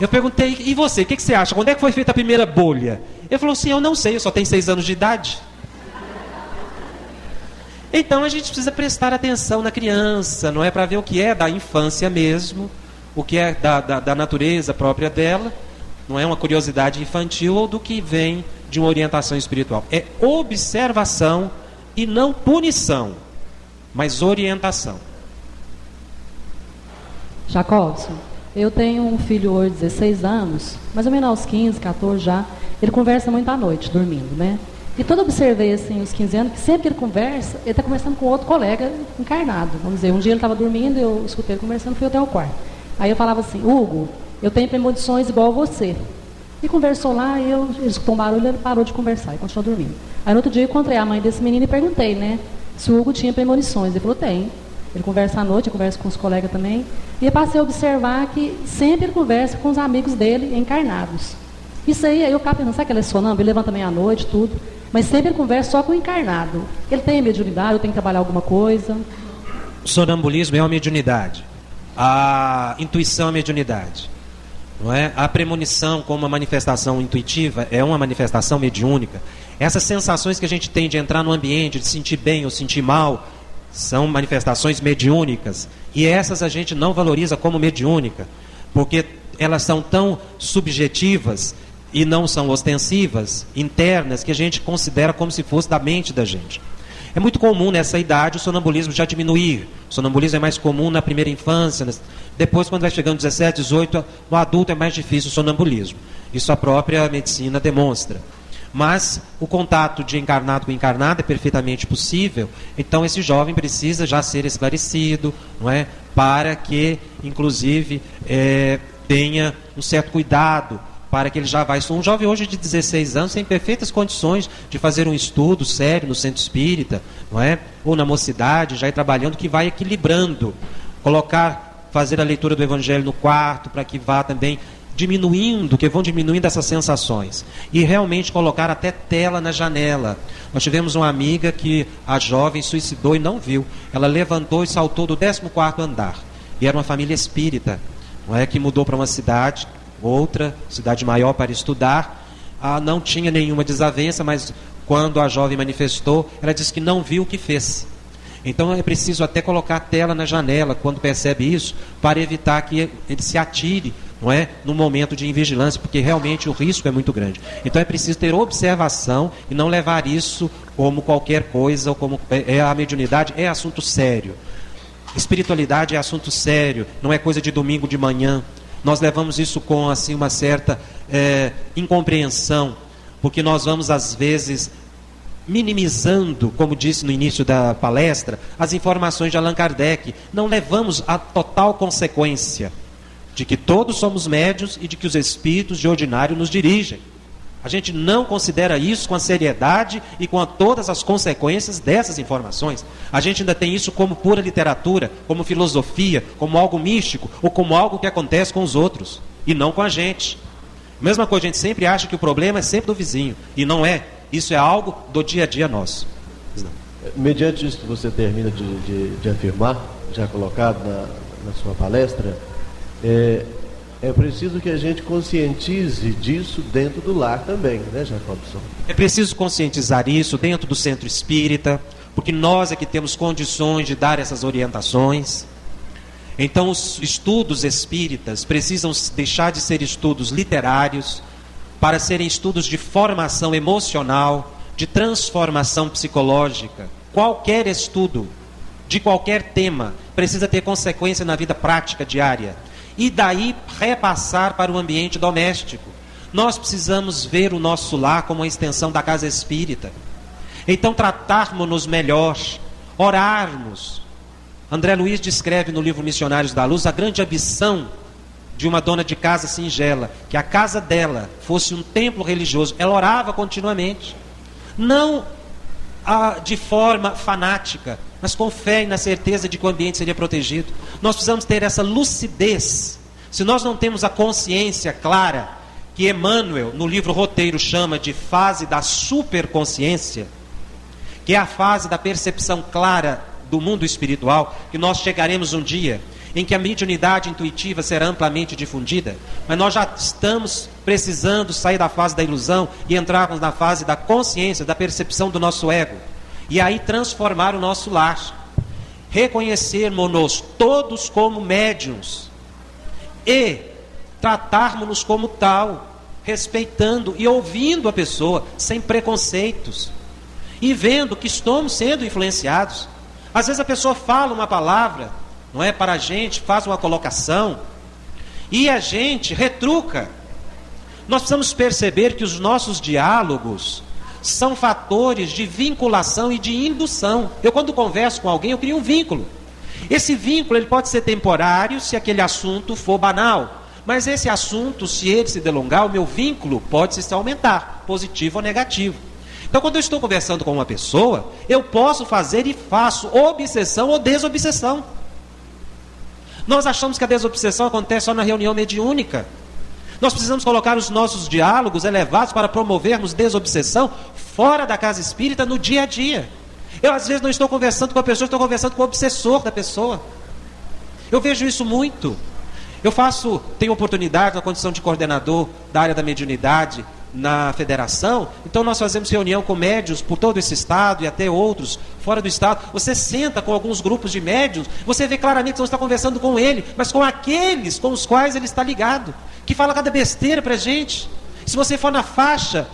Eu perguntei, e você, o que você acha? Quando é que foi feita a primeira bolha? Ele falou assim, eu não sei, eu só tenho 6 anos de idade. Então a gente precisa prestar atenção na criança, não é? Para ver o que é da infância mesmo, o que é da natureza própria dela, não é uma curiosidade infantil ou do que vem de uma orientação espiritual. É observação e não punição, mas orientação. Jacobson, eu tenho um filho hoje de 16 anos, mais ou menos aos 15, 14 já. Ele conversa muito à noite, dormindo, né? E todo observei, assim, os 15 anos, que sempre que ele conversa, ele está conversando com outro colega encarnado. Vamos dizer, um dia ele estava dormindo, eu escutei ele conversando, fui até o quarto. Aí eu falava assim, Hugo, eu tenho premonições igual a você. E conversou lá, ele escutou um barulho, ele parou de conversar e continuou dormindo. Aí no outro dia eu encontrei a mãe desse menino e perguntei, né, se o Hugo tinha premonições. Ele falou, tem. Ele conversa à noite, conversa com os colegas também. E eu passei a observar que sempre ele conversa com os amigos dele encarnados. Isso aí eu acabo pensando, sabe que ele é sonâmbulo? Ele levanta meia-noite, tudo. Mas sempre ele conversa só com o encarnado. Ele tem mediunidade, eu tenho que trabalhar alguma coisa. O sonambulismo é uma mediunidade. A intuição é mediunidade. Não é? A premonição como uma manifestação intuitiva é uma manifestação mediúnica. Essas sensações que a gente tem de entrar no ambiente, de sentir bem ou sentir mal, são manifestações mediúnicas. E essas a gente não valoriza como mediúnica, porque elas são tão subjetivas e não são ostensivas, internas, que a gente considera como se fosse da mente da gente. É muito comum nessa idade o sonambulismo já diminuir. O sonambulismo é mais comum na primeira infância, depois quando vai chegando 17, 18, no adulto é mais difícil o sonambulismo. Isso a própria medicina demonstra. Mas o contato de encarnado com encarnado é perfeitamente possível, então esse jovem precisa já ser esclarecido, não é? Para que, inclusive, tenha um certo cuidado, para que ele já vai... Um jovem hoje de 16 anos tem perfeitas condições de fazer um estudo sério no centro espírita, não é? Ou na mocidade, já ir trabalhando, que vai equilibrando, fazer a leitura do Evangelho no quarto, para que vá também vão diminuindo essas sensações. E realmente colocar até tela na janela. Nós tivemos uma amiga que a jovem suicidou e não viu. Ela levantou e saltou do 14º andar. E era uma família espírita, não é? Que mudou para uma cidade, outra cidade maior para estudar. Não tinha nenhuma desavença, mas quando a jovem manifestou, ela disse que não viu o que fez. Então é preciso até colocar a tela na janela quando percebe isso, para evitar que ele se atire, não é, no momento de invigilância, porque realmente o risco é muito grande. Então é preciso ter observação e não levar isso como qualquer coisa, ou como a mediunidade é assunto sério. Espiritualidade é assunto sério, não é coisa de domingo de manhã. Nós levamos isso com assim, uma certa incompreensão, porque nós vamos às vezes minimizando, como disse no início da palestra, as informações de Allan Kardec. Não levamos a total consequência de que todos somos médiuns e de que os espíritos de ordinário nos dirigem. A gente não considera isso com a seriedade e com todas as consequências dessas informações. A gente ainda tem isso como pura literatura, como filosofia, como algo místico, ou como algo que acontece com os outros, e não com a gente. Mesma coisa, a gente sempre acha que o problema é sempre do vizinho, e não é. Isso é algo do dia a dia nosso. Mediante isso que você termina de afirmar, já colocado na sua palestra, é preciso que a gente conscientize disso dentro do lar também, né, Jacobson? É preciso conscientizar isso dentro do centro espírita, porque nós é que temos condições de dar essas orientações. Então os estudos espíritas precisam deixar de ser estudos literários para serem estudos de formação emocional, de transformação psicológica. Qualquer estudo de qualquer tema precisa ter consequência na vida prática diária. E daí repassar para o ambiente doméstico. Nós precisamos ver o nosso lar como uma extensão da casa espírita. Então tratarmos-nos melhor, orarmos. André Luiz descreve no livro Missionários da Luz a grande ambição de uma dona de casa singela, que a casa dela fosse um templo religioso. Ela orava continuamente, não de forma fanática, mas com fé e na certeza de que o ambiente seria protegido. Nós precisamos ter essa lucidez. Se nós não temos a consciência clara, que Emmanuel, no livro Roteiro, chama de fase da superconsciência, que é a fase da percepção clara do mundo espiritual, que nós chegaremos um dia em que a mediunidade intuitiva será amplamente difundida, mas nós já estamos precisando sair da fase da ilusão e entrarmos na fase da consciência, da percepção do nosso ego, e aí transformar o nosso lar, reconhecermos-nos todos como médiuns e tratarmos-nos como tal, respeitando e ouvindo a pessoa sem preconceitos e vendo que estamos sendo influenciados. Às vezes a pessoa fala uma palavra, não é, para a gente, faz uma colocação e a gente retruca. Nós precisamos perceber que os nossos diálogos são fatores de vinculação e de indução. Eu, quando converso com alguém, eu crio um vínculo. Esse vínculo ele pode ser temporário se aquele assunto for banal, mas esse assunto, se ele se delongar, o meu vínculo pode se aumentar, positivo ou negativo. Então, quando eu estou conversando com uma pessoa, eu posso fazer e faço obsessão ou desobsessão. Nós achamos que a desobsessão acontece só na reunião mediúnica. Nós precisamos colocar os nossos diálogos elevados para promovermos desobsessão fora da casa espírita, no dia a dia. Eu, às vezes, não estou conversando com a pessoa, estou conversando com o obsessor da pessoa. Eu vejo isso muito. Tenho oportunidade na condição de coordenador da área da mediunidade na federação, então nós fazemos reunião com médiuns por todo esse estado e até outros fora do estado. Você senta com alguns grupos de médiuns, você vê claramente que você está conversando com ele, mas com aqueles com os quais ele está ligado, que fala cada besteira para a gente. Se você for na faixa,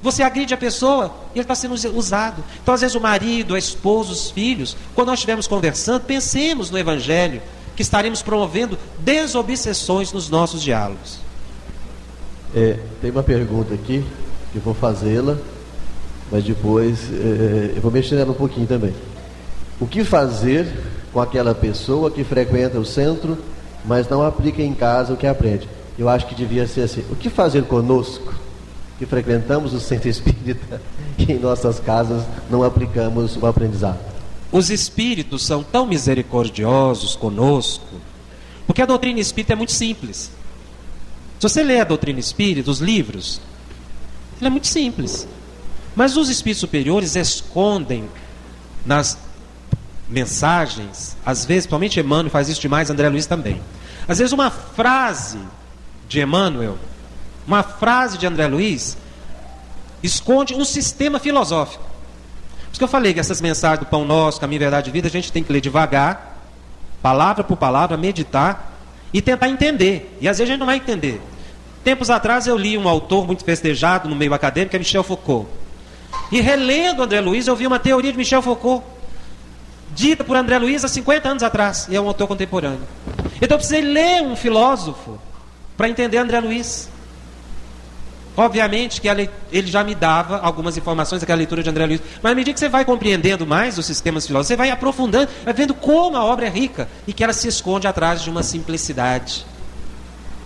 você agride a pessoa e ele está sendo usado. Então, às vezes, o marido, a esposa, os filhos, quando nós estivermos conversando, pensemos no Evangelho, que estaremos promovendo desobsessões nos nossos diálogos. Tem uma pergunta aqui, que eu vou fazê-la, mas depois eu vou mexer nela um pouquinho também. O que fazer com aquela pessoa que frequenta o centro, mas não aplica em casa o que aprende? Eu acho que devia ser assim: o que fazer conosco, que frequentamos o centro espírita, e em nossas casas não aplicamos o aprendizado? Os espíritos são tão misericordiosos conosco, porque a doutrina espírita é muito simples. Se você lê a doutrina espírita, os livros, ela é muito simples. Mas os espíritos superiores escondem nas mensagens, às vezes, principalmente Emmanuel faz isso demais, André Luiz também. Às vezes uma frase de Emmanuel, uma frase de André Luiz, esconde um sistema filosófico. Por isso que eu falei que essas mensagens do Pão Nosso, Caminho, Verdade e Vida, a gente tem que ler devagar, palavra por palavra, meditar e tentar entender. E às vezes a gente não vai entender. Tempos atrás eu li um autor muito festejado no meio acadêmico, que é Michel Foucault. E relendo André Luiz, eu vi uma teoria de Michel Foucault, dita por André Luiz há 50 anos atrás, e é um autor contemporâneo. Então eu precisei ler um filósofo para entender André Luiz. Obviamente que ele já me dava algumas informações daquela leitura de André Luiz, mas à medida que você vai compreendendo mais os sistemas filosóficos, você vai aprofundando, vai vendo como a obra é rica e que ela se esconde atrás de uma simplicidade.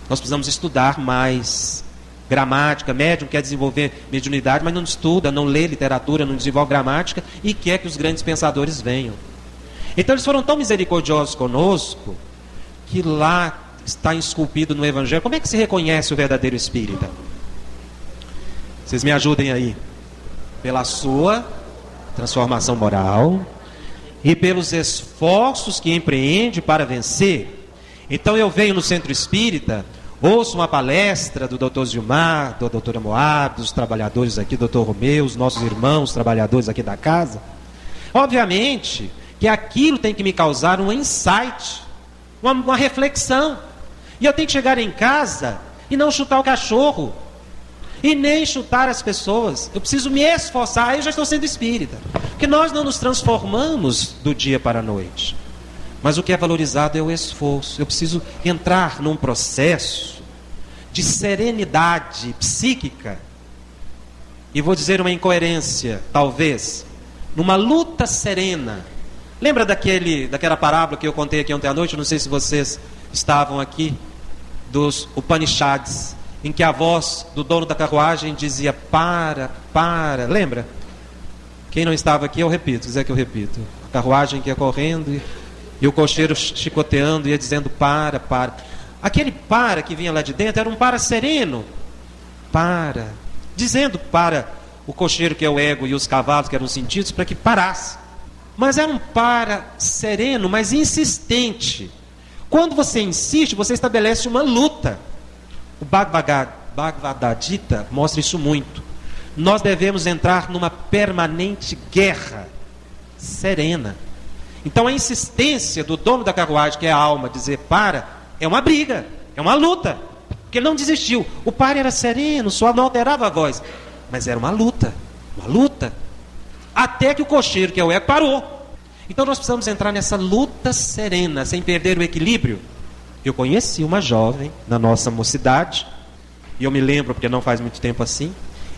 Nós precisamos estudar mais gramática, médium quer desenvolver mediunidade, mas não estuda, não lê literatura, não desenvolve gramática e quer que os grandes pensadores venham. Então eles foram tão misericordiosos conosco que lá está esculpido no Evangelho. Como é que se reconhece o verdadeiro espírita? Vocês me ajudem aí. Pela sua transformação moral e pelos esforços que empreende para vencer. Então eu venho no centro espírita, ouço uma palestra do Dr. Gilmar, da doutora Moab, dos trabalhadores aqui, Dr. Romeu, os nossos irmãos trabalhadores aqui da casa. Obviamente que aquilo tem que me causar um insight, uma reflexão. E eu tenho que chegar em casa e não chutar o cachorro, e nem chutar as pessoas. Eu preciso me esforçar. Aí eu já estou sendo espírita, porque nós não nos transformamos do dia para a noite, mas o que é valorizado é o esforço. Eu preciso entrar num processo de serenidade psíquica, e vou dizer uma incoerência, talvez, numa luta serena. Lembra daquela parábola que eu contei aqui ontem à noite? Eu não sei se vocês estavam aqui, dos Upanishads, em que a voz do dono da carruagem dizia: para, lembra? Quem não estava aqui, eu repito, quiser que eu repito. A carruagem que ia correndo e o cocheiro chicoteando, ia dizendo: para. Aquele para que vinha lá de dentro era um para sereno, dizendo para o cocheiro, que é o ego, e os cavalos, que eram os sentidos, para que parasse. Mas era um para sereno, mas insistente. Quando você insiste, você estabelece uma luta. O Bhagavad Gita mostra isso muito. Nós devemos entrar numa permanente guerra serena. Então a insistência do dono da carruagem, que é a alma, dizer para, é uma briga, é uma luta, porque ele não desistiu. O para era sereno, só não alterava a voz, mas era uma luta, até que o cocheiro, que é o ego, parou. Então nós precisamos entrar nessa luta serena, sem perder o equilíbrio. Eu conheci uma jovem na nossa mocidade, e eu me lembro, porque não faz muito tempo assim,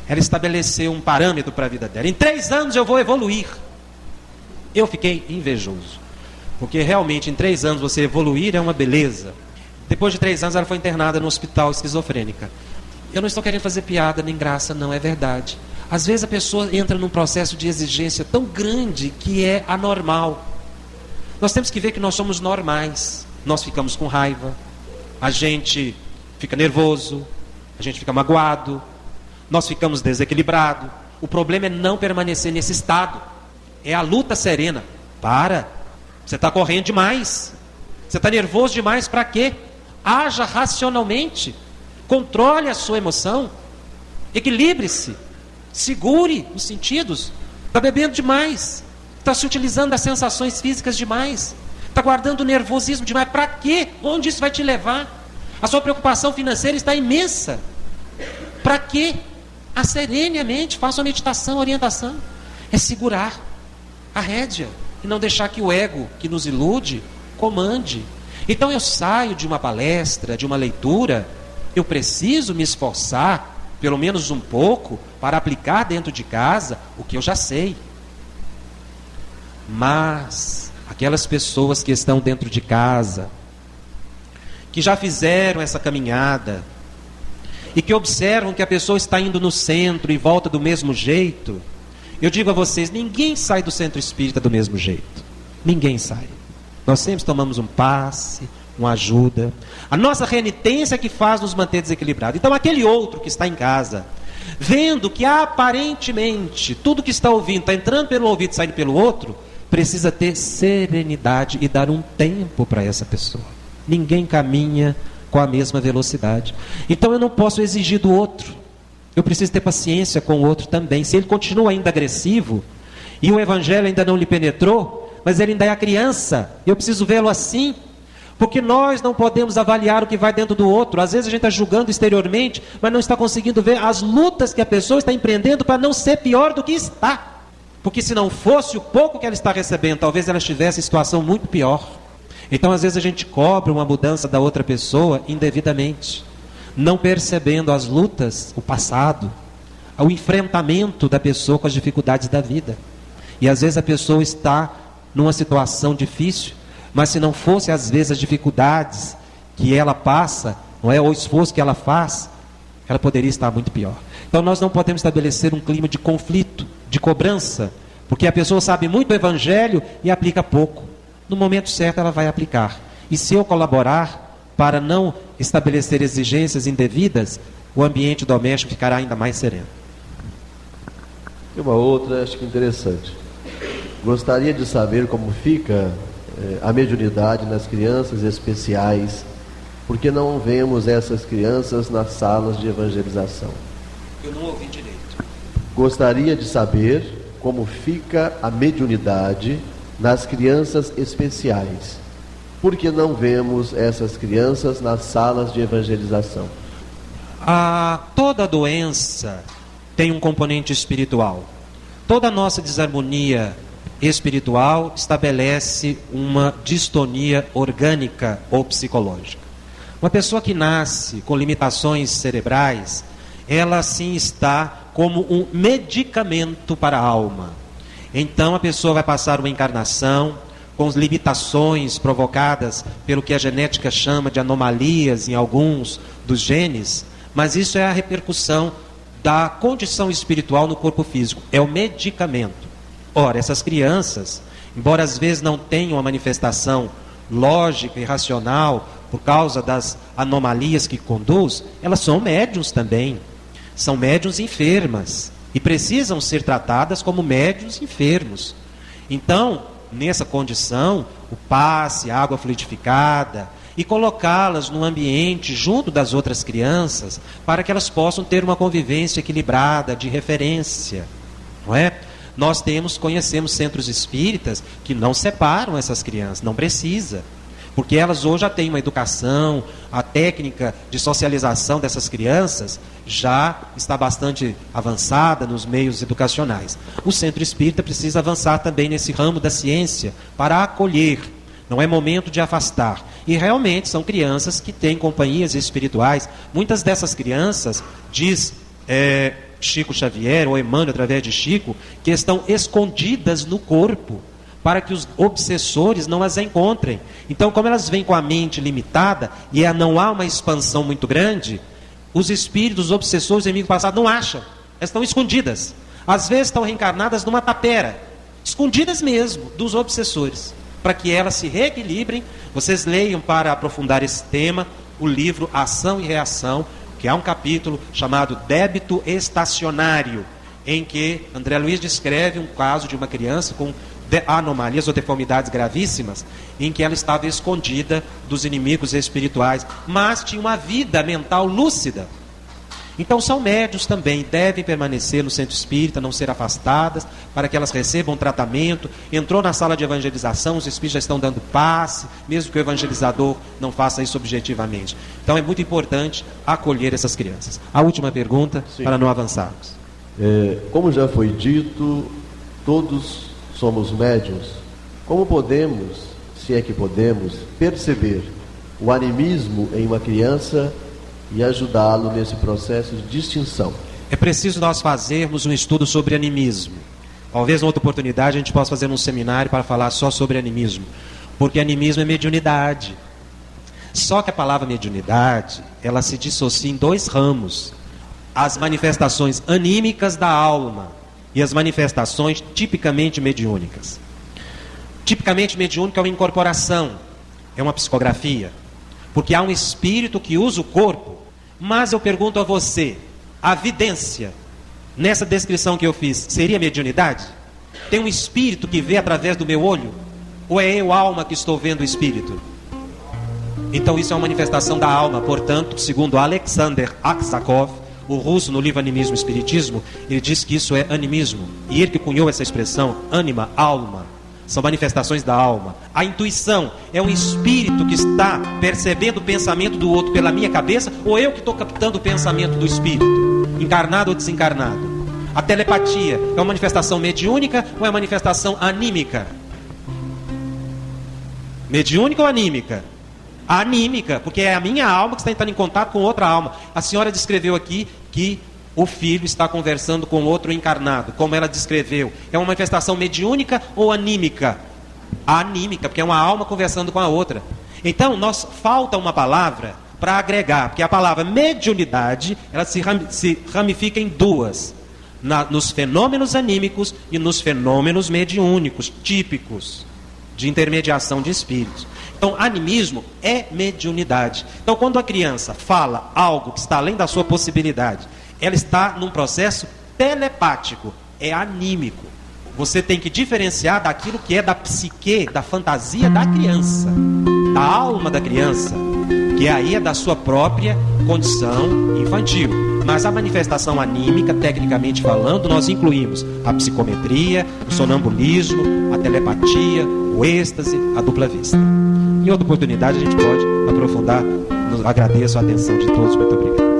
ela estabeleceu um parâmetro para a vida dela: em 3 anos eu vou evoluir. Eu fiquei invejoso, porque realmente em 3 anos você evoluir é uma beleza. Depois de 3 anos ela foi internada no hospital esquizofrênica. Eu não estou querendo fazer piada nem graça, não, é verdade. Às vezes a pessoa entra num processo de exigência tão grande que é anormal. Nós temos que ver que nós somos normais. Nós ficamos com raiva, a gente fica nervoso, a gente fica magoado, nós ficamos desequilibrados. O problema é não permanecer nesse estado. É a luta serena. Para, você está correndo demais, você está nervoso demais, para quê? Haja racionalmente, controle a sua emoção, equilibre-se, segure os sentidos. Está bebendo demais, está se utilizando das sensações físicas demais, está guardando o nervosismo demais. Para quê? Onde isso vai te levar? A sua preocupação financeira está imensa. Para quê? Acerene a mente, faça uma meditação, orientação. É segurar a rédea e não deixar que o ego, que nos ilude, comande. Então eu saio de uma palestra, de uma leitura, eu preciso me esforçar, pelo menos um pouco, para aplicar dentro de casa o que eu já sei. Mas aquelas pessoas que estão dentro de casa, que já fizeram essa caminhada, e que observam que a pessoa está indo no centro e volta do mesmo jeito, eu digo a vocês: ninguém sai do centro espírita do mesmo jeito. Ninguém sai. Nós sempre tomamos um passe, uma ajuda. A nossa renitência é que faz nos manter desequilibrados. Então aquele outro que está em casa, vendo que aparentemente tudo que está ouvindo está entrando pelo ouvido e saindo pelo outro, precisa ter serenidade e dar um tempo para essa pessoa. Ninguém caminha com a mesma velocidade. Então eu não posso exigir do outro. Eu preciso ter paciência com o outro também. Se ele continua ainda agressivo e o evangelho ainda não lhe penetrou, mas ele ainda é a criança, eu preciso vê-lo assim, porque nós não podemos avaliar o que vai dentro do outro. Às vezes a gente está julgando exteriormente, mas não está conseguindo ver as lutas que a pessoa está empreendendo para não ser pior do que está. Porque se não fosse o pouco que ela está recebendo, talvez ela estivesse em situação muito pior. Então às vezes a gente cobra uma mudança da outra pessoa indevidamente, não percebendo as lutas, o passado, o enfrentamento da pessoa com as dificuldades da vida. E às vezes a pessoa está numa situação difícil, mas se não fosse às vezes as dificuldades que ela passa, não é, ou o esforço que ela faz, ela poderia estar muito pior. Então nós não podemos estabelecer um clima de conflito, de cobrança, porque a pessoa sabe muito do Evangelho e aplica pouco. No momento certo ela vai aplicar. E se eu colaborar para não estabelecer exigências indevidas, o ambiente doméstico ficará ainda mais sereno. E uma outra, acho que interessante. Gostaria de saber como fica a mediunidade nas crianças especiais, porque não vemos essas crianças nas salas de evangelização. Eu não ouvi direito. Gostaria de saber como fica a mediunidade nas crianças especiais, porque não vemos essas crianças nas salas de evangelização. Toda doença tem um componente espiritual. Toda nossa desarmonia espiritual estabelece uma distonia orgânica ou psicológica. Uma pessoa que nasce com limitações cerebrais, ela sim está como um medicamento para a alma. Então a pessoa vai passar uma encarnação com limitações provocadas pelo que a genética chama de anomalias em alguns dos genes, mas isso é a repercussão da condição espiritual no corpo físico, é o medicamento. Ora, essas crianças, embora às vezes não tenham a manifestação lógica e racional por causa das anomalias que conduz, elas são médiuns também. São médiuns enfermas e precisam ser tratadas como médiuns enfermos. Então, nessa condição, o passe, a água fluidificada e colocá-las num ambiente junto das outras crianças para que elas possam ter uma convivência equilibrada, de referência, não é? Nós conhecemos centros espíritas que não separam essas crianças, não precisa, porque elas hoje já têm uma educação, a técnica de socialização dessas crianças já está bastante avançada nos meios educacionais. O centro espírita precisa avançar também nesse ramo da ciência para acolher, não é momento de afastar. E realmente são crianças que têm companhias espirituais. Muitas dessas crianças, diz Chico Xavier, ou Emmanuel através de Chico, que estão escondidas no corpo, para que os obsessores não as encontrem. Então, como elas vêm com a mente limitada, e não há uma expansão muito grande, os espíritos, os obsessores do inimigo passado não acham. Elas estão escondidas. Às vezes estão reencarnadas numa tapera, escondidas mesmo dos obsessores, para que elas se reequilibrem. Vocês leiam, para aprofundar esse tema, o livro Ação e Reação, que há um capítulo chamado Débito Estacionário, em que André Luiz descreve um caso de uma criança com anomalias ou deformidades gravíssimas, em que ela estava escondida dos inimigos espirituais, mas tinha uma vida mental lúcida. Então são médios também, devem permanecer no centro espírita, não ser afastadas, para que elas recebam tratamento. Entrou na sala de evangelização, os espíritos já estão dando passe, mesmo que o evangelizador não faça isso objetivamente. Então é muito importante acolher essas crianças. A última pergunta, sim, para não avançarmos. Como já foi dito, todos somos médiuns. Como podemos, se é que podemos, perceber o animismo em uma criança e ajudá-lo nesse processo de distinção? É preciso nós fazermos um estudo sobre animismo. Talvez em outra oportunidade a gente possa fazer um seminário para falar só sobre animismo, porque animismo é mediunidade. Só que a palavra mediunidade, ela se dissocia em dois ramos: as manifestações anímicas da alma e as manifestações tipicamente mediúnicas. Tipicamente mediúnica é uma incorporação, é uma psicografia, porque há um espírito que usa o corpo. Mas eu pergunto a você, a vidência, nessa descrição que eu fiz, seria mediunidade? Tem um espírito que vê através do meu olho? Ou é eu, alma, que estou vendo o espírito? Então isso é uma manifestação da alma. Portanto, segundo Alexander Aksakov, o russo, no livro Animismo e Espiritismo, ele diz que isso é animismo. E ele que cunhou essa expressão, ânima, alma, são manifestações da alma. A intuição é um espírito que está percebendo o pensamento do outro pela minha cabeça, ou eu que estou captando o pensamento do espírito, encarnado ou desencarnado? A telepatia é uma manifestação mediúnica ou é uma manifestação anímica? Mediúnica ou anímica? Anímica, porque é a minha alma que está entrando em contato com outra alma. A senhora descreveu aqui que o filho está conversando com outro encarnado, como ela descreveu. É uma manifestação mediúnica ou anímica? Anímica, porque é uma alma conversando com a outra. Então, falta uma palavra para agregar, porque a palavra mediunidade, ela se ramifica em duas, nos fenômenos anímicos e nos fenômenos mediúnicos, típicos de intermediação de espíritos. Então, animismo é mediunidade. Então, quando a criança fala algo que está além da sua possibilidade, ela está num processo telepático, é anímico. Você tem que diferenciar daquilo que é da psique, da fantasia da criança, da alma da criança, que aí é da sua própria condição infantil. Mas a manifestação anímica, tecnicamente falando, nós incluímos a psicometria, o sonambulismo, a telepatia, o êxtase, a dupla vista. Em outra oportunidade a gente pode aprofundar. Agradeço a atenção de todos. Muito obrigado.